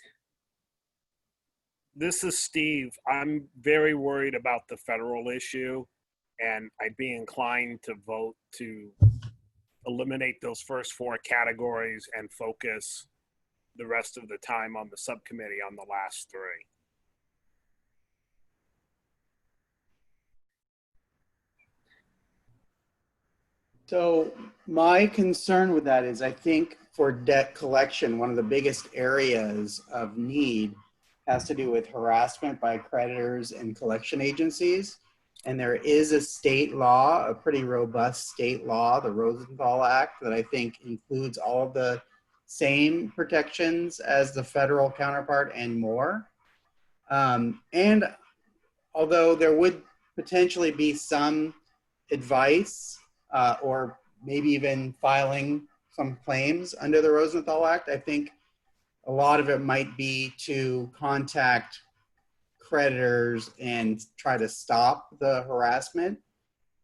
This is Steve. I'm very worried about the federal issue, and I'd be inclined to vote to eliminate those first 4 categories and focus the rest of the time on the subcommittee on the last 3. So my concern with that is I think for debt collection, one of the biggest areas of need has to do with harassment by creditors and collection agencies. And there is a state law, a pretty robust state law, the Rosenthal Act, that I think includes all of the same protections as the federal counterpart and more. And although there would potentially be some advice or maybe even filing some claims under the Rosenthal Act, I think a lot of it might be to contact creditors and try to stop the harassment,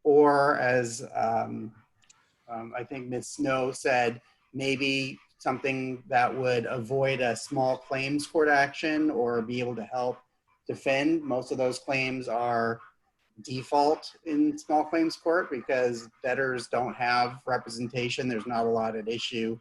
or as I think Ms. Snow said, maybe something that would avoid a small claims court action or be able to help defend. Most of those claims are default in small claims court because debtors don't have representation. There's not a lot at issue.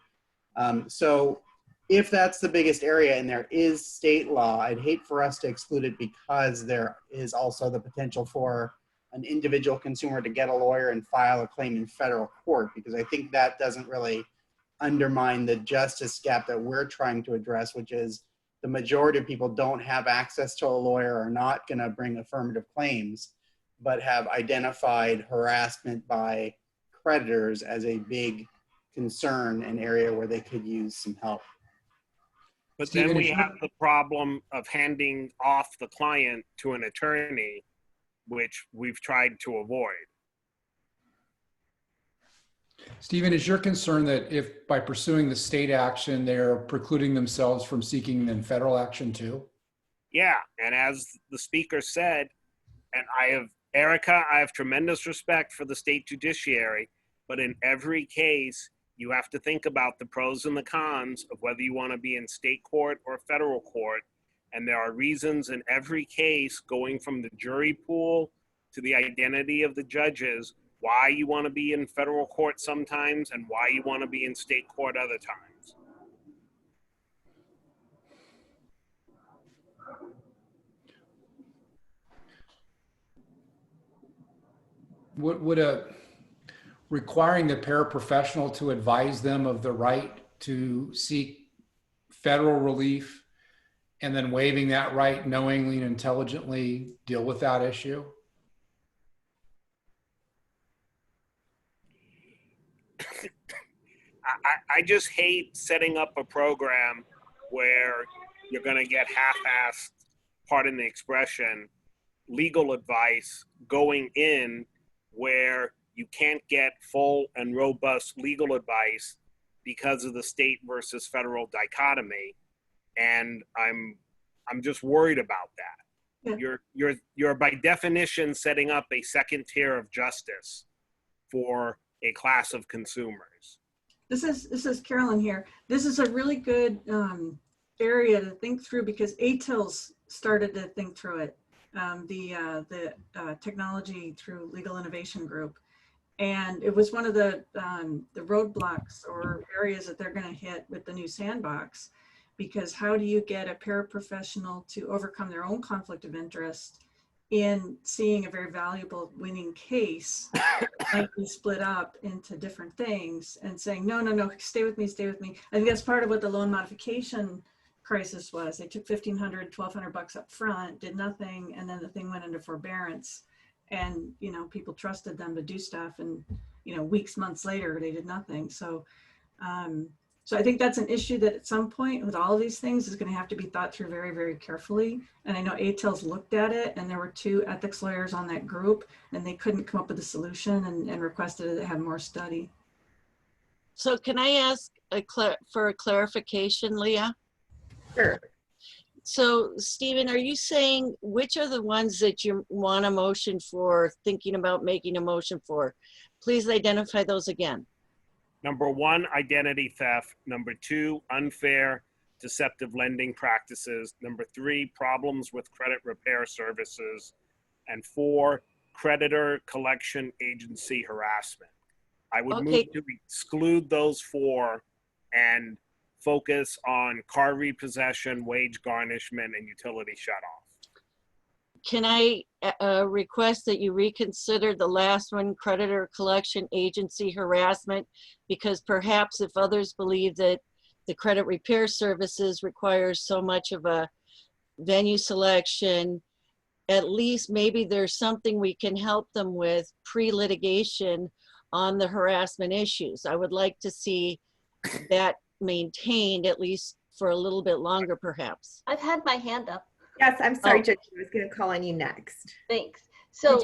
So if that's the biggest area and there is state law, I'd hate for us to exclude it because there is also the potential for an individual consumer to get a lawyer and file a claim in federal court, because I think that doesn't really undermine the justice gap that we're trying to address, which is the majority of people don't have access to a lawyer, are not going to bring affirmative claims, but have identified harassment by creditors as a big concern, an area where they could use some help. But Stephen, then we have the problem of handing off the client to an attorney, which we've tried to avoid. Stephen, is your concern that if by pursuing the state action, they're precluding themselves from seeking then federal action too? Yeah, and as the speaker said, and Erica, I have tremendous respect for the state judiciary, but in every case, you have to think about the pros and the cons of whether you want to be in state court or federal court. And there are reasons in every case, going from the jury pool to the identity of the judges, why you want to be in federal court sometimes and why you want to be in state court other times. Would requiring the paraprofessional to advise them of the right to seek federal relief and then waiving that right knowingly and intelligently deal with that issue? I just hate setting up a program where you're going to get half-assed, pardon the expression, legal advice going in where you can't get full and robust legal advice because of the state versus federal dichotomy. And I'm just worried about that. Yeah. You're by definition setting up a second tier of justice for a class of consumers. This is Carolyn here. This is a really good area to think through because ATIL's started to think through it. The technology through Legal Innovation Group. And it was one of the roadblocks or areas that they're going to hit with the new sandbox, because how do you get a paraprofessional to overcome their own conflict of interest in seeing a very valuable winning case might be split up into different things and saying, no, stay with me. I think that's part of what the loan modification crisis was. They took $1,500, $1,200 up front, did nothing, and then the thing went into forbearance. And, people trusted them to do stuff, and, weeks, months later, they did nothing. So, so I think that's an issue that at some point with all of these things is going to have to be thought through very, very carefully. And I know ATIL's looked at it, and there were 2 ethics lawyers on that group, and they couldn't come up with a solution and requested to have more study. So can I ask for a clarification, Leah? Sure. So Stephen, are you saying which are the ones that you want a motion for, thinking about making a motion for? Please identify those again. Number 1, identity theft. Number 2, unfair, deceptive lending practices. Number 3, problems with credit repair services. And 4, creditor collection agency harassment. I would move to exclude those 4 and focus on car repossession, wage garnishment, and utility shutoff. Can I request that you reconsider the last one, creditor collection agency harassment, because perhaps if others believe that the credit repair services requires so much of a venue selection, at least maybe there's something we can help them with pre-litigation on the harassment issues. I would like to see that maintained at least for a little bit longer, perhaps. I've had my hand up. Yes, I'm sorry, Judge. I was going to call on you next. Thanks. So,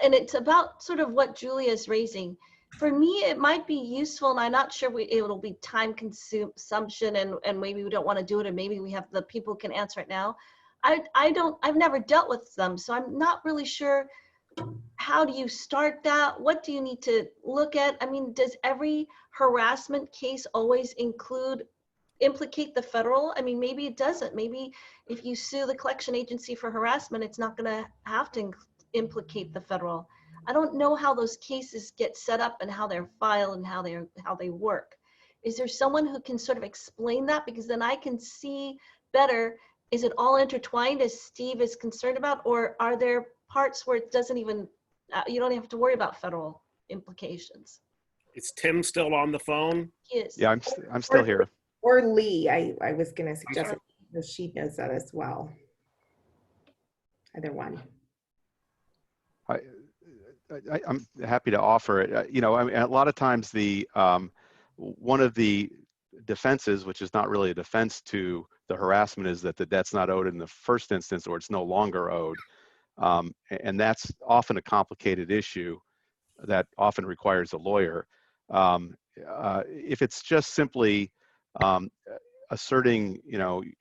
and it's about sort of what Julia's raising. For me, it might be useful, and I'm not sure it'll be time consumption, and maybe we don't want to do it, and maybe we have the people can answer it now. I've never dealt with them, so I'm not really sure. How do you start that? What do you need to look at? I mean, does every harassment case always implicate the federal? I mean, maybe it doesn't. Maybe if you sue the collection agency for harassment, it's not going to have to implicate the federal. I don't know how those cases get set up and how they're filed and how they work. Is there someone who can sort of explain that? Because then I can see better, is it all intertwined as Steve is concerned about, or are there parts where it doesn't even, you don't have to worry about federal implications? Is Tim still on the phone? Yes. Yeah, I'm still here. Or Lee, I was going to suggest that she knows that as well. Either one. I'm happy to offer it. I mean, a lot of times one of the defenses, which is not really a defense to the harassment, is that the debt's not owed in the first instance, or it's no longer owed. And that's often a complicated issue that often requires a lawyer. If it's just simply asserting,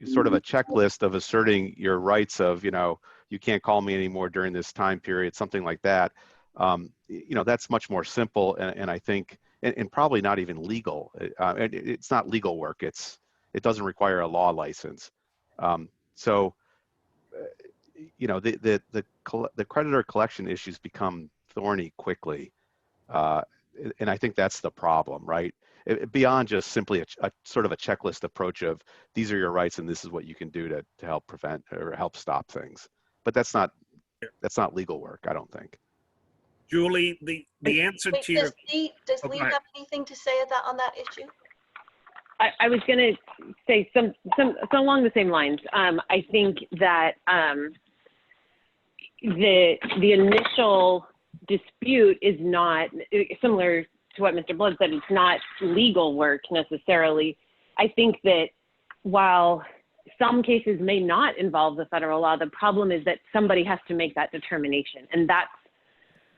sort of a checklist of asserting your rights of, you can't call me anymore during this time period, something like that. That's much more simple, and I think, and probably not even legal. It's not legal work. It doesn't require a law license. The creditor collection issues become thorny quickly, and I think that's the problem, right? Beyond just simply a sort of a checklist approach of these are your rights and this is what you can do to help prevent or help stop things. But that's not legal work, I don't think. Julie, the answer Wait, to your... does Lee have anything to say on that issue? I was going to say some along the same lines. I think that the initial dispute is not similar to what Mr. Blood said. It's not legal work necessarily. I think that while some cases may not involve the federal law, the problem is that somebody has to make that determination. And that's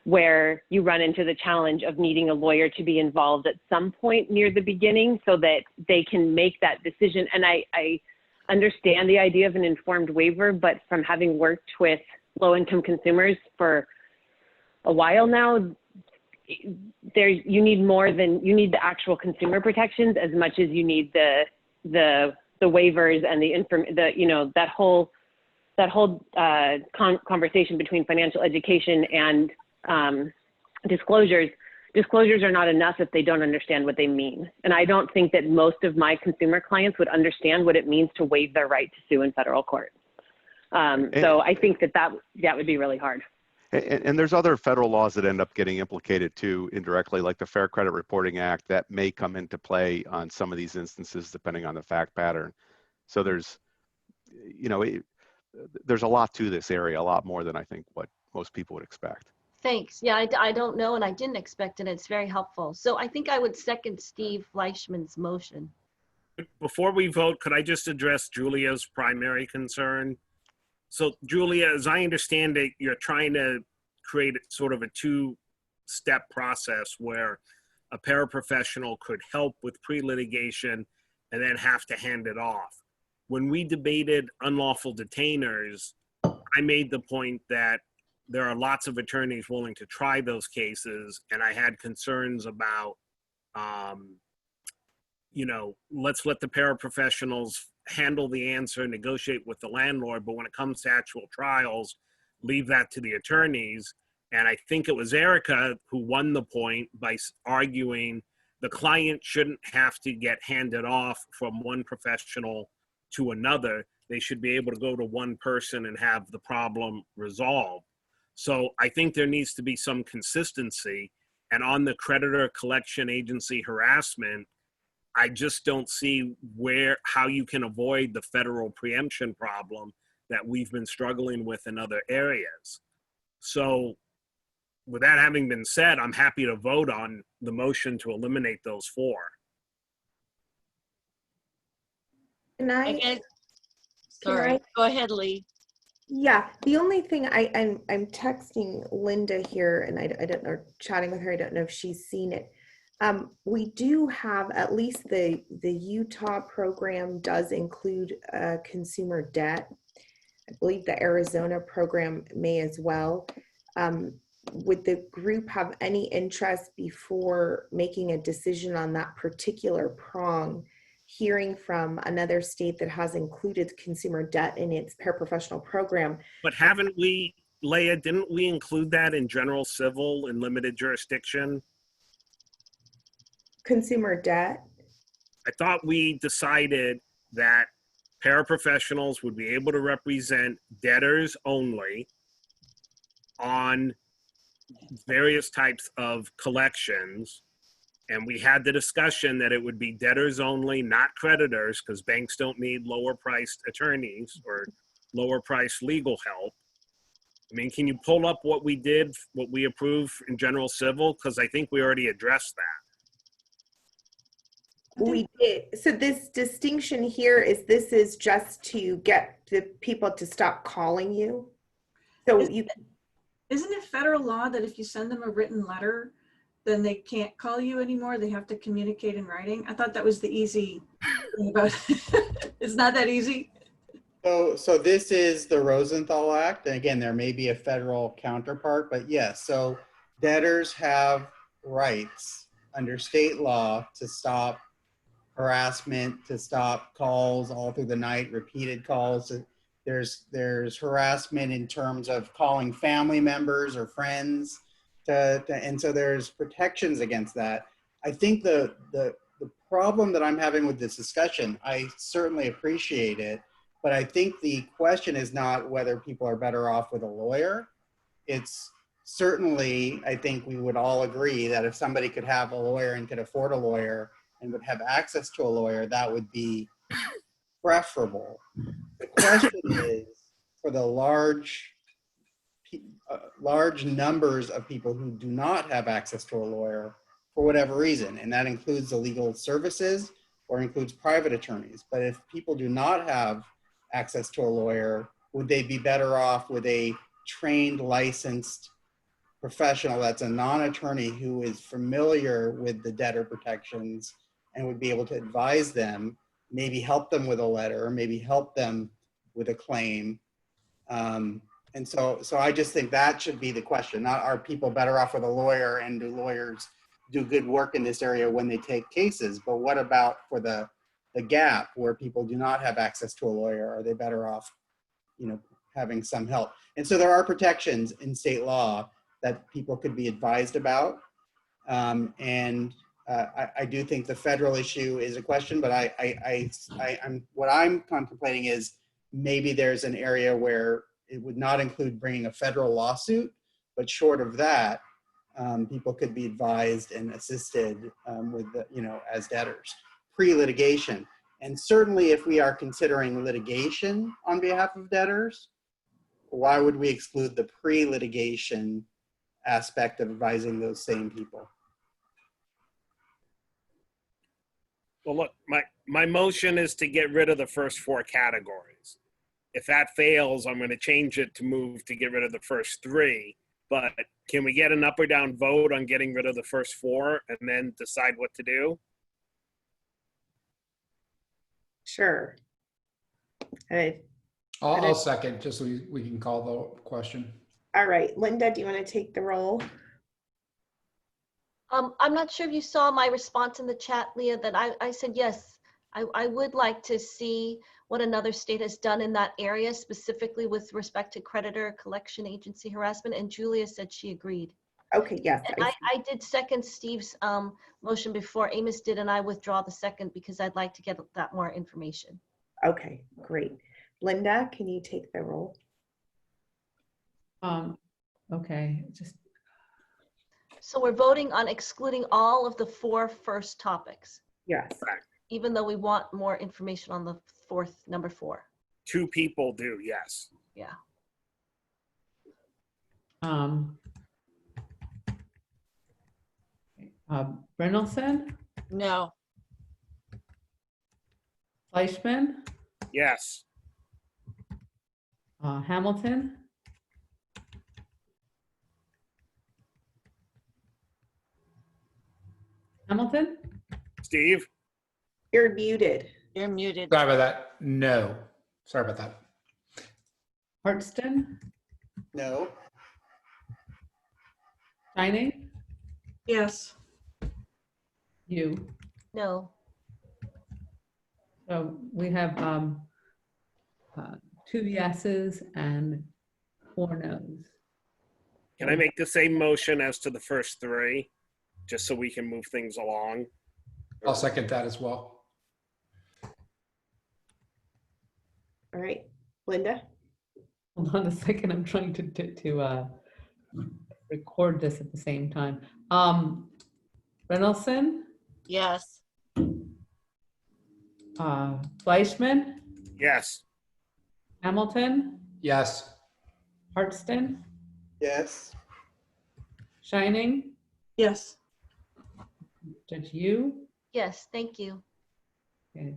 where you run into the challenge of needing a lawyer to be involved at some point near the beginning so that they can make that decision. And I understand the idea of an informed waiver, but from having worked with low-income consumers for a while now, you need the actual consumer protections as much as you need the waivers and that whole conversation between financial education and disclosures. Disclosures are not enough if they don't understand what they mean. And I don't think that most of my consumer clients would understand what it means to waive their right to sue in federal court. So I think that would be really hard. And there's other federal laws that end up getting implicated too indirectly, like the Fair Credit Reporting Act, that may come into play on some of these instances depending on the fact pattern. So there's a lot to this area, a lot more than I think what most people would expect. Thanks. Yeah, I don't know, and I didn't expect it. It's very helpful. So I think I would second Steve Fleischman's motion. Before we vote, could I just address Julia's primary concern? So Julia, as I understand it, you're trying to create sort of a two-step process where a paraprofessional could help with pre-litigation and then have to hand it off. When we debated unlawful detainers, I made the point that there are lots of attorneys willing to try those cases, and I had concerns about, let's let the paraprofessionals handle the answer, negotiate with the landlord, but when it comes to actual trials, leave that to the attorneys. And I think it was Erica who won the point by arguing the client shouldn't have to get handed off from one professional to another. They should be able to go to one person and have the problem resolved. So I think there needs to be some consistency. And on the creditor collection agency harassment, I just don't see how you can avoid the federal preemption problem that we've been struggling with in other areas. So with that having been said, I'm happy to vote on the motion to eliminate those four. Sorry, go ahead, Lee. Yeah, the only thing I'm texting Linda here, and I don't know, chatting with her, I don't know if she's seen it. We do have, at least the Utah program does include consumer debt. I believe the Arizona program may as well. Would the group have any interest before making a decision on that particular prong, hearing from another state that has included consumer debt in its paraprofessional program? But haven't we, Leah, didn't we include that in general civil and limited jurisdiction? Consumer debt? I thought we decided that paraprofessionals would be able to represent debtors only on various types of collections. And we had the discussion that it would be debtors only, not creditors, because banks don't need lower priced attorneys or lower priced legal help. I mean, can you pull up what we did, what we approved in general civil? Because I think we already addressed that. We did. So this distinction here is this is just to get the people to stop calling you. So Isn't it federal law that if you send them a written letter, then they can't call you anymore? They have to communicate in writing? I thought that was the easy But it's not that easy. So this is the Rosenthal Act, and again, there may be a federal counterpart, but yes, so debtors have rights under state law to stop harassment, to stop calls all through the night, repeated calls. There's harassment in terms of calling family members or friends, and so there's protections against that. I think the problem that I'm having with this discussion, I certainly appreciate it, but I think the question is not whether people are better off with a lawyer. It's certainly, I think we would all agree that if somebody could have a lawyer and could afford a lawyer and would have access to a lawyer, that would be preferable. The question is for the large numbers of people who do not have access to a lawyer for whatever reason, and that includes the legal services or includes private attorneys. But if people do not have access to a lawyer, would they be better off with a trained, licensed professional that's a non-attorney who is familiar with the debtor protections and would be able to advise them, maybe help them with a letter, maybe help them with a claim? And so I just think that should be the question, not are people better off with a lawyer and do lawyers do good work in this area when they take cases, but what about for the gap where people do not have access to a lawyer? Are they better off, having some help? And so there are protections in state law that people could be advised about. I do think the federal issue is a question, but what I'm contemplating is maybe there's an area where it would not include bringing a federal lawsuit, but short of that, people could be advised and assisted with, as debtors, pre-litigation. And certainly if we are considering litigation on behalf of debtors, why would we exclude the pre-litigation aspect of advising those same people? Well, look, my motion is to get rid of the first four categories. If that fails, I'm going to change it to move to get rid of the first three. But can we get an up or down vote on getting rid of the first four and then decide what to do? Sure. I'll second, just so we can call the question. All right, Linda, do you want to take the roll? I'm not sure if you saw my response in the chat, Leah, that I said, yes, I would like to see what another state has done in that area, specifically with respect to creditor collection agency harassment. And Julia said she agreed. Okay, yes. And I did second Steve's motion before Amos did, and I withdraw the second because I'd like to get that more information. Okay, great. Linda, can you take the roll? Okay, So we're voting on excluding all of the four first topics. Yes. Even though we want more information on the number four. Two people do, yes. Yeah. Brynolfson, No. Fleischman, Yes. Hamilton, Steve? You're muted. You're muted. Sorry about that. No. Sorry about that. Hartston, No. Shining, Yes. you. No. So we have 2 yeses and 4 noes. Can I make the same motion as to the first three, just so we can move things along? I'll second that as well. All right, Linda? Hold on a second, I'm trying to record this at the same time. Brynolfson, Yes. Fleischman, Yes. Hamilton, Yes. Hartston, Yes. Shining, Yes. Judge you. Yes, thank you. Okay.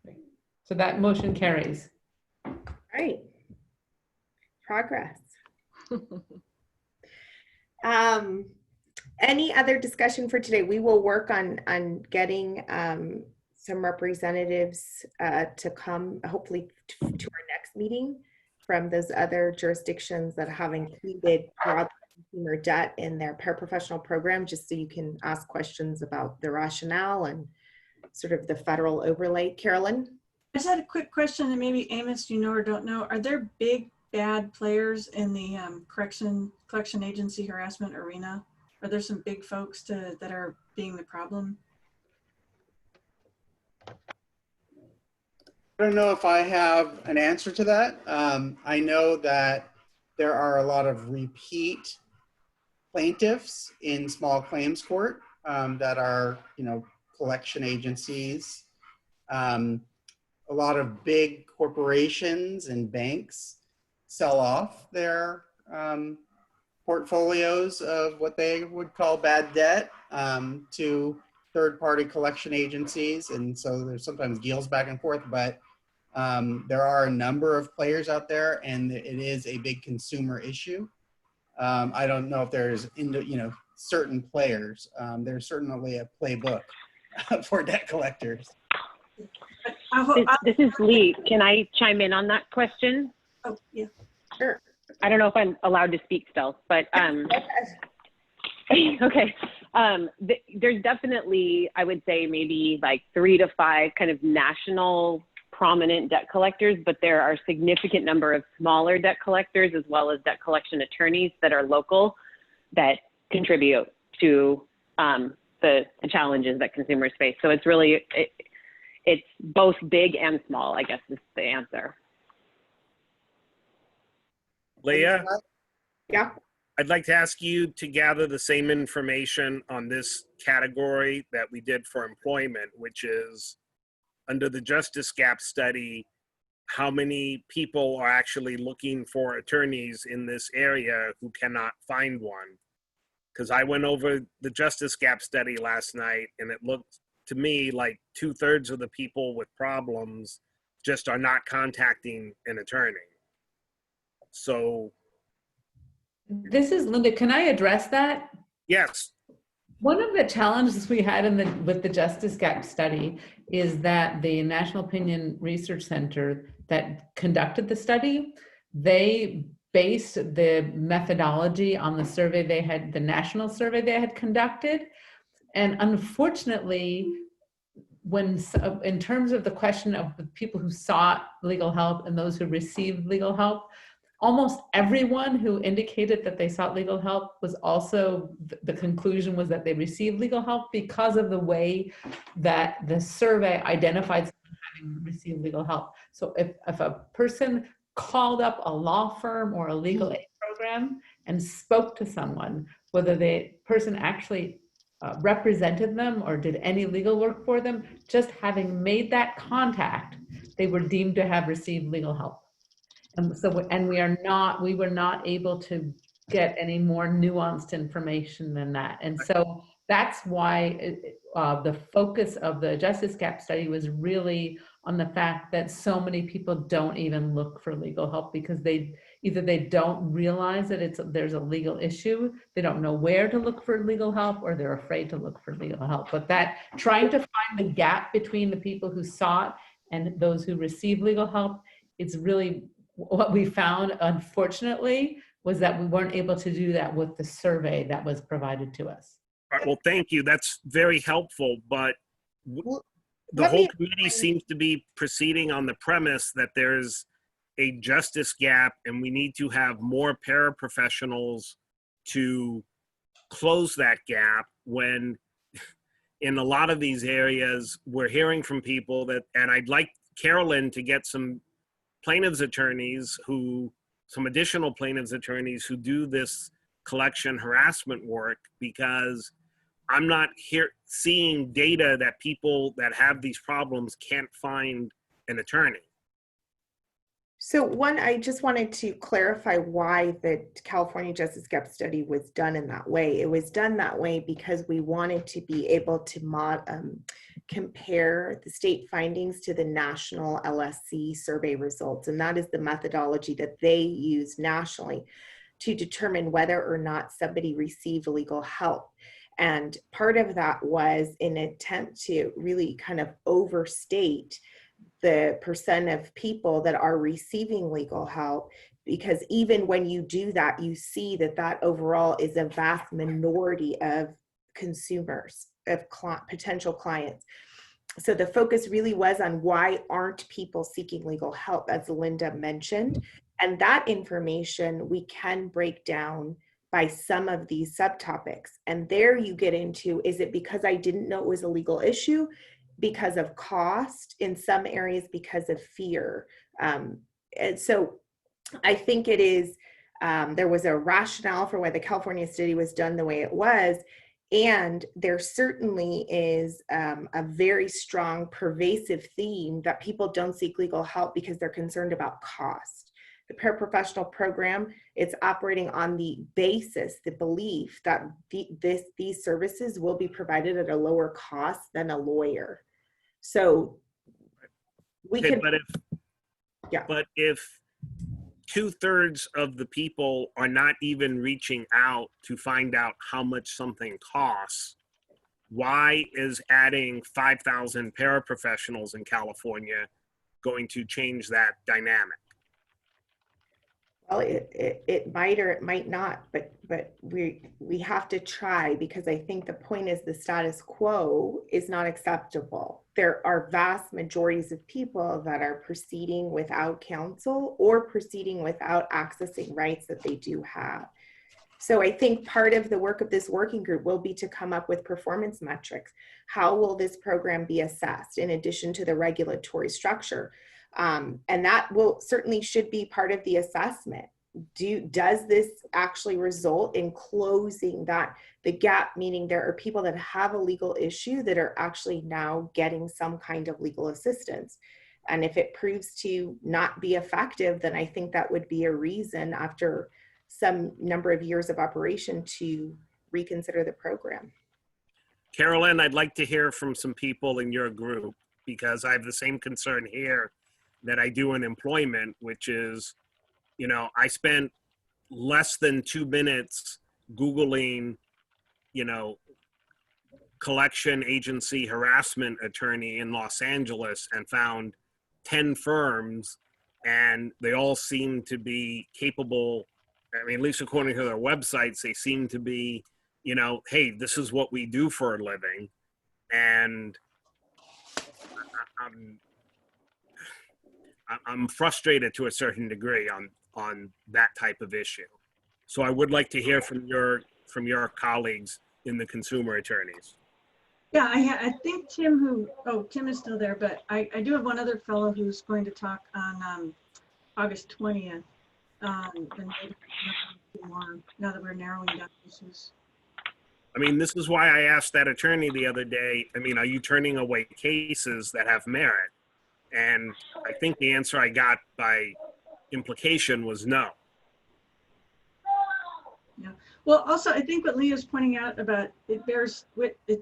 Great. So that motion carries. All right. Progress. Any other discussion for today? We will work on getting some representatives to come, hopefully to our next meeting from those other jurisdictions that have included broad consumer debt in their paraprofessional program, just so you can ask questions about the rationale and sort of the federal overlay. Carolyn? I just had a quick question, and maybe Amos, you know or don't know, are there big bad players in the collection agency harassment arena? Are there some big folks that are being the problem? I don't know if I have an answer to that. I know that there are a lot of repeat plaintiffs in small claims court that are, collection agencies. A lot of big corporations and banks sell off their portfolios of what they would call bad debt to third-party collection agencies. And so there's sometimes deals back and forth, but there are a number of players out there, and it is a big consumer issue. I don't know if there's, certain players. There's certainly a playbook for debt collectors. This is Lee. Can I chime in on that question? Oh, yeah. Sure. I don't know if I'm allowed to speak still, but okay. There's definitely, I would say, maybe like 3 to 5 kind of national prominent debt collectors, but there are a significant number of smaller debt collectors as well as debt collection attorneys that are local that contribute to the challenges that consumers face. So it's really, it's both big and small, I guess is the answer. Leah? Yeah. I'd like to ask you to gather the same information on this category that we did for employment, which is under the Justice Gap study, how many people are actually looking for attorneys in this area who cannot find one? Because I went over the Justice Gap study last night, and it looked to me like 2/3 of the people with problems just are not contacting an attorney. So. This is Linda. Can I address that? Yes. One of the challenges we had with the Justice Gap study is that the National Opinion Research Center that conducted the study, they based the methodology on the survey the national survey they had conducted. And unfortunately, in terms of the question of the people who sought legal help and those who received legal help, almost everyone who indicated that they sought legal help was also, the conclusion was that they received legal help because of the way that the survey identified someone having received legal help. So if a person called up a law firm or a legal aid program and spoke to someone, whether the person actually represented them or did any legal work for them, just having made that contact, they were deemed to have received legal help. And so, we were not able to get any more nuanced information than that. And so that's why the focus of the Justice Gap study was really on the fact that so many people don't even look for legal help because either they don't realize that there's a legal issue, they don't know where to look for legal help, or they're afraid to look for legal help. But that trying to find the gap between the people who sought and those who received legal help, it's really what we found, unfortunately, was that we weren't able to do that with the survey that was provided to us. All right, well, thank you. That's very helpful, but the whole committee seems to be proceeding on the premise that there's a justice gap and we need to have more paraprofessionals to close that gap, when in a lot of these areas, we're hearing from people that, and I'd like Carolyn to get some plaintiffs' attorneys some additional plaintiffs' attorneys who do this collection harassment work, because I'm not seeing data that people that have these problems can't find an attorney. So I just wanted to clarify why the California Justice Gap study was done in that way. It was done that way because we wanted to be able to compare the state findings to the national LSC survey results. And that is the methodology that they use nationally to determine whether or not somebody received legal help. And part of that was an attempt to really kind of overstate the percent of people that are receiving legal help, because even when you do that, you see that that overall is a vast minority of consumers, of potential clients. So the focus really was on why aren't people seeking legal help, as Linda mentioned, and that information we can break down by some of these subtopics. And there you get into, is it because I didn't know it was a legal issue, because of cost, in some areas because of fear. And so I think it is, there was a rationale for why the California study was done the way it was. And there certainly is a very strong pervasive theme that people don't seek legal help because they're concerned about cost. The paraprofessional program, it's operating on the basis, the belief that these services will be provided at a lower cost than a lawyer. So we okay, can, but if 2/3 of the people are not even reaching out to find out how much something costs, why is adding 5,000 paraprofessionals in California going to change that dynamic? well, it might or it might not, but we have to try, because I think the point is the status quo is not acceptable. There are vast majorities of people that are proceeding without counsel or proceeding without accessing rights that they do have. So I think part of the work of this working group will be to come up with performance metrics. How will this program be assessed in addition to the regulatory structure? And that will certainly should be part of the assessment. Does this actually result in closing the gap, meaning there are people that have a legal issue that are actually now getting some kind of legal assistance? And if it proves to not be effective, then I think that would be a reason after some number of years of operation to reconsider the program. Carolyn, I'd like to hear from some people in your group, because I have the same concern here that I do in employment, which is, you know, I spent less than 2 minutes Googling, you know, collection agency harassment attorney in Los Angeles and found 10 firms, and they all seem to be capable. I mean, at least according to their websites, they seem to be, you know, hey, this is what we do for a living. And I'm frustrated to a certain degree on that type of issue. So I would like to hear from your colleagues in the consumer attorneys. Yeah, I think Tim Tim is still there, but I do have one other fellow who's going to talk on August 20th. And maybe more now that we're narrowing down issues. I mean, this is why I asked that attorney the other day, I mean, are you turning away cases that have merit? And I think the answer I got by implication was no. Yeah. Well, also, I think what Leah's pointing out about it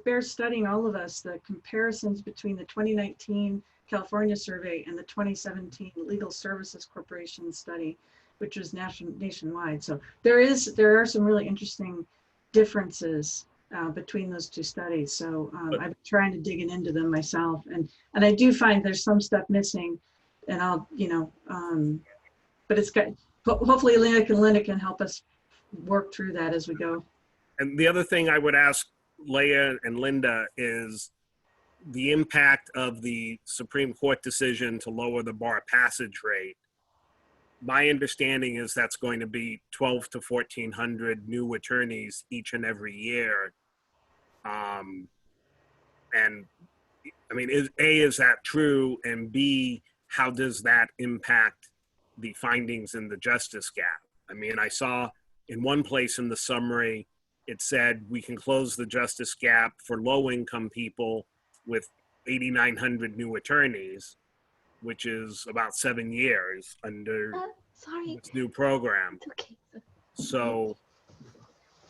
bears studying all of us, the comparisons between the 2019 California survey and the 2017 Legal Services Corporation study, which was nationwide. So there are some really interesting differences between those two studies. So I've been trying to dig into them myself, and I do find there's some stuff missing, and I'll, you know, but it's got, hopefully Linda can help us work through that as we go. And the other thing I would ask Leah and Linda is the impact of the Supreme Court decision to lower the bar passage rate. My understanding is that's going to be 1,200 to 1,400 new attorneys each and every year. And I mean, is that true? And B, how does that impact the findings in the justice gap? I mean, I saw in one place in the summary, it said we can close the justice gap for low-income people with 8,900 new attorneys, which is about 7 years under this new program. Okay. So,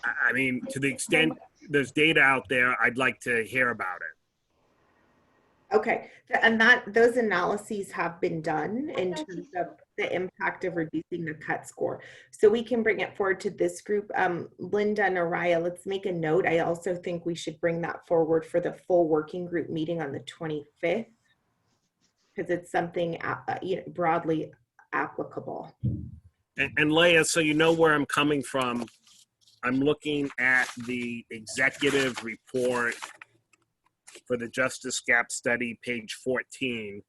I mean, to the extent there's data out there, I'd like to hear about it. Okay, and those analyses have been done in terms of the impact of reducing the cut score. So we can bring it forward to this group. Linda and Araya, let's make a note. I also think we should bring that forward for the full working group meeting on the 25th, because it's something broadly applicable. And Leah, so you know where I'm coming from, I'm looking at the executive report for the Justice Gap Study, page 14.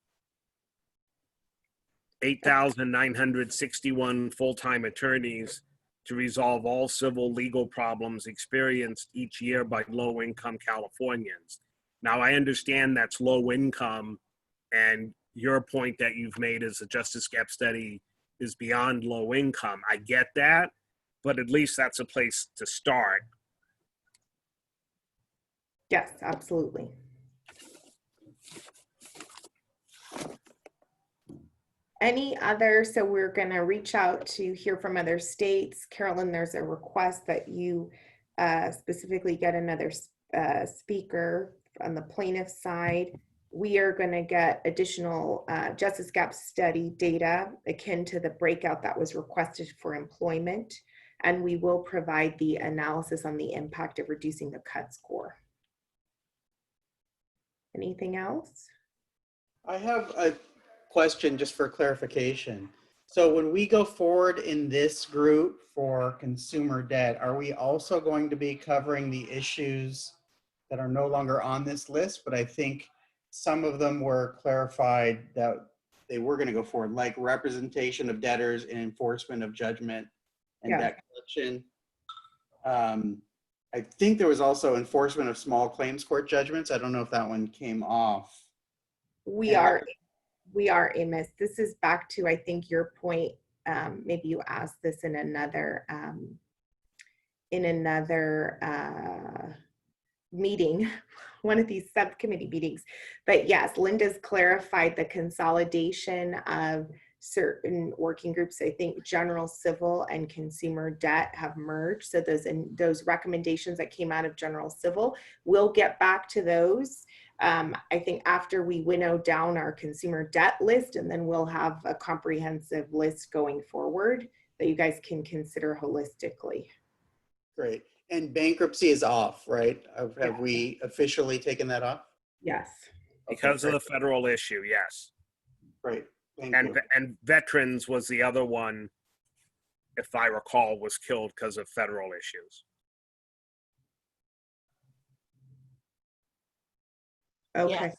8,961 full-time attorneys to resolve all civil legal problems experienced each year by low-income Californians. Now, I understand that's low income, and your point that you've made is the Justice Gap Study is beyond low income. I get that, but at least that's a place to start. Yes, absolutely. Any other, so we're going to reach out to hear from other states. Carolyn, there's a request that you specifically get another speaker on the plaintiff side. We are going to get additional Justice Gap Study data akin to the breakout that was requested for employment, and we will provide the analysis on the impact of reducing the cut score. Anything else? I have a question just for clarification. So when we go forward in this group for consumer debt, are we also going to be covering the issues that are no longer on this list? But I think some of them were clarified that they were going to go forward, like representation of debtors and enforcement of judgment and debt collection. I think there was also enforcement of small claims court judgments. I don't know if that one came off. We are, Amos. This is back to, I think, your point. Maybe you asked this in another meeting, one of these subcommittee meetings. But yes, Linda's clarified the consolidation of certain working groups. I think general civil and consumer debt have merged. So those recommendations that came out of general civil, we'll get back to those. I think after we winnow down our consumer debt list, and then we'll have a comprehensive list going forward that you guys can consider holistically. Great. And bankruptcy is off, right? Have we officially taken that off? Yes. Because of the federal issue, yes. Great. Thank you. And veterans was the other one, if I recall, was killed because of federal issues. Okay. Yes.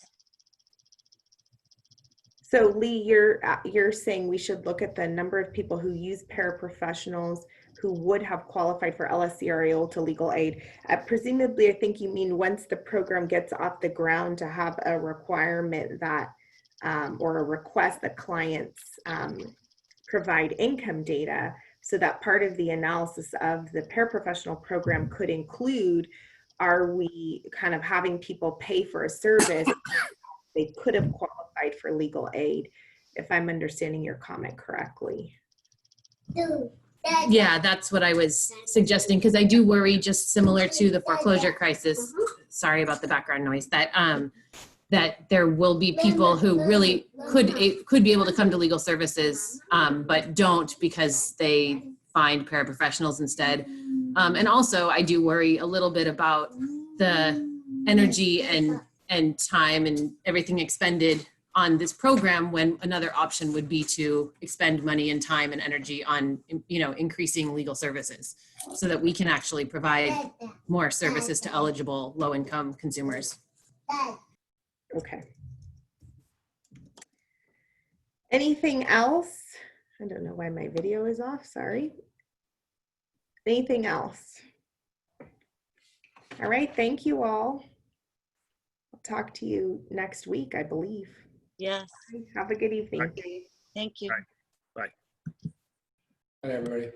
So Lee, you're saying we should look at the number of people who use paraprofessionals who would have qualified for LSCRAO to legal aid. Presumably, I think you mean once the program gets off the ground to have a requirement that, or a request that clients provide income data, so that part of the analysis of the paraprofessional program could include, are we kind of having people pay for a service they could have qualified for legal aid, if I'm understanding your comment correctly. Yeah, that's what I was suggesting, because I do worry, just similar to the foreclosure crisis, sorry about the background noise, that that there will be people who really could be able to come to legal services, but don't because they find paraprofessionals instead. And also, I do worry a little bit about the energy and time and everything expended on this program, when another option would be to expend money and time and energy on, increasing legal services, so that we can actually provide more services to eligible low-income consumers. Okay. Anything else? I don't know why my video is off, sorry. Anything else? All right, thank you all. I'll talk to you next week, I believe. Yes. Have a good evening. Thank you. Bye. Bye, everybody.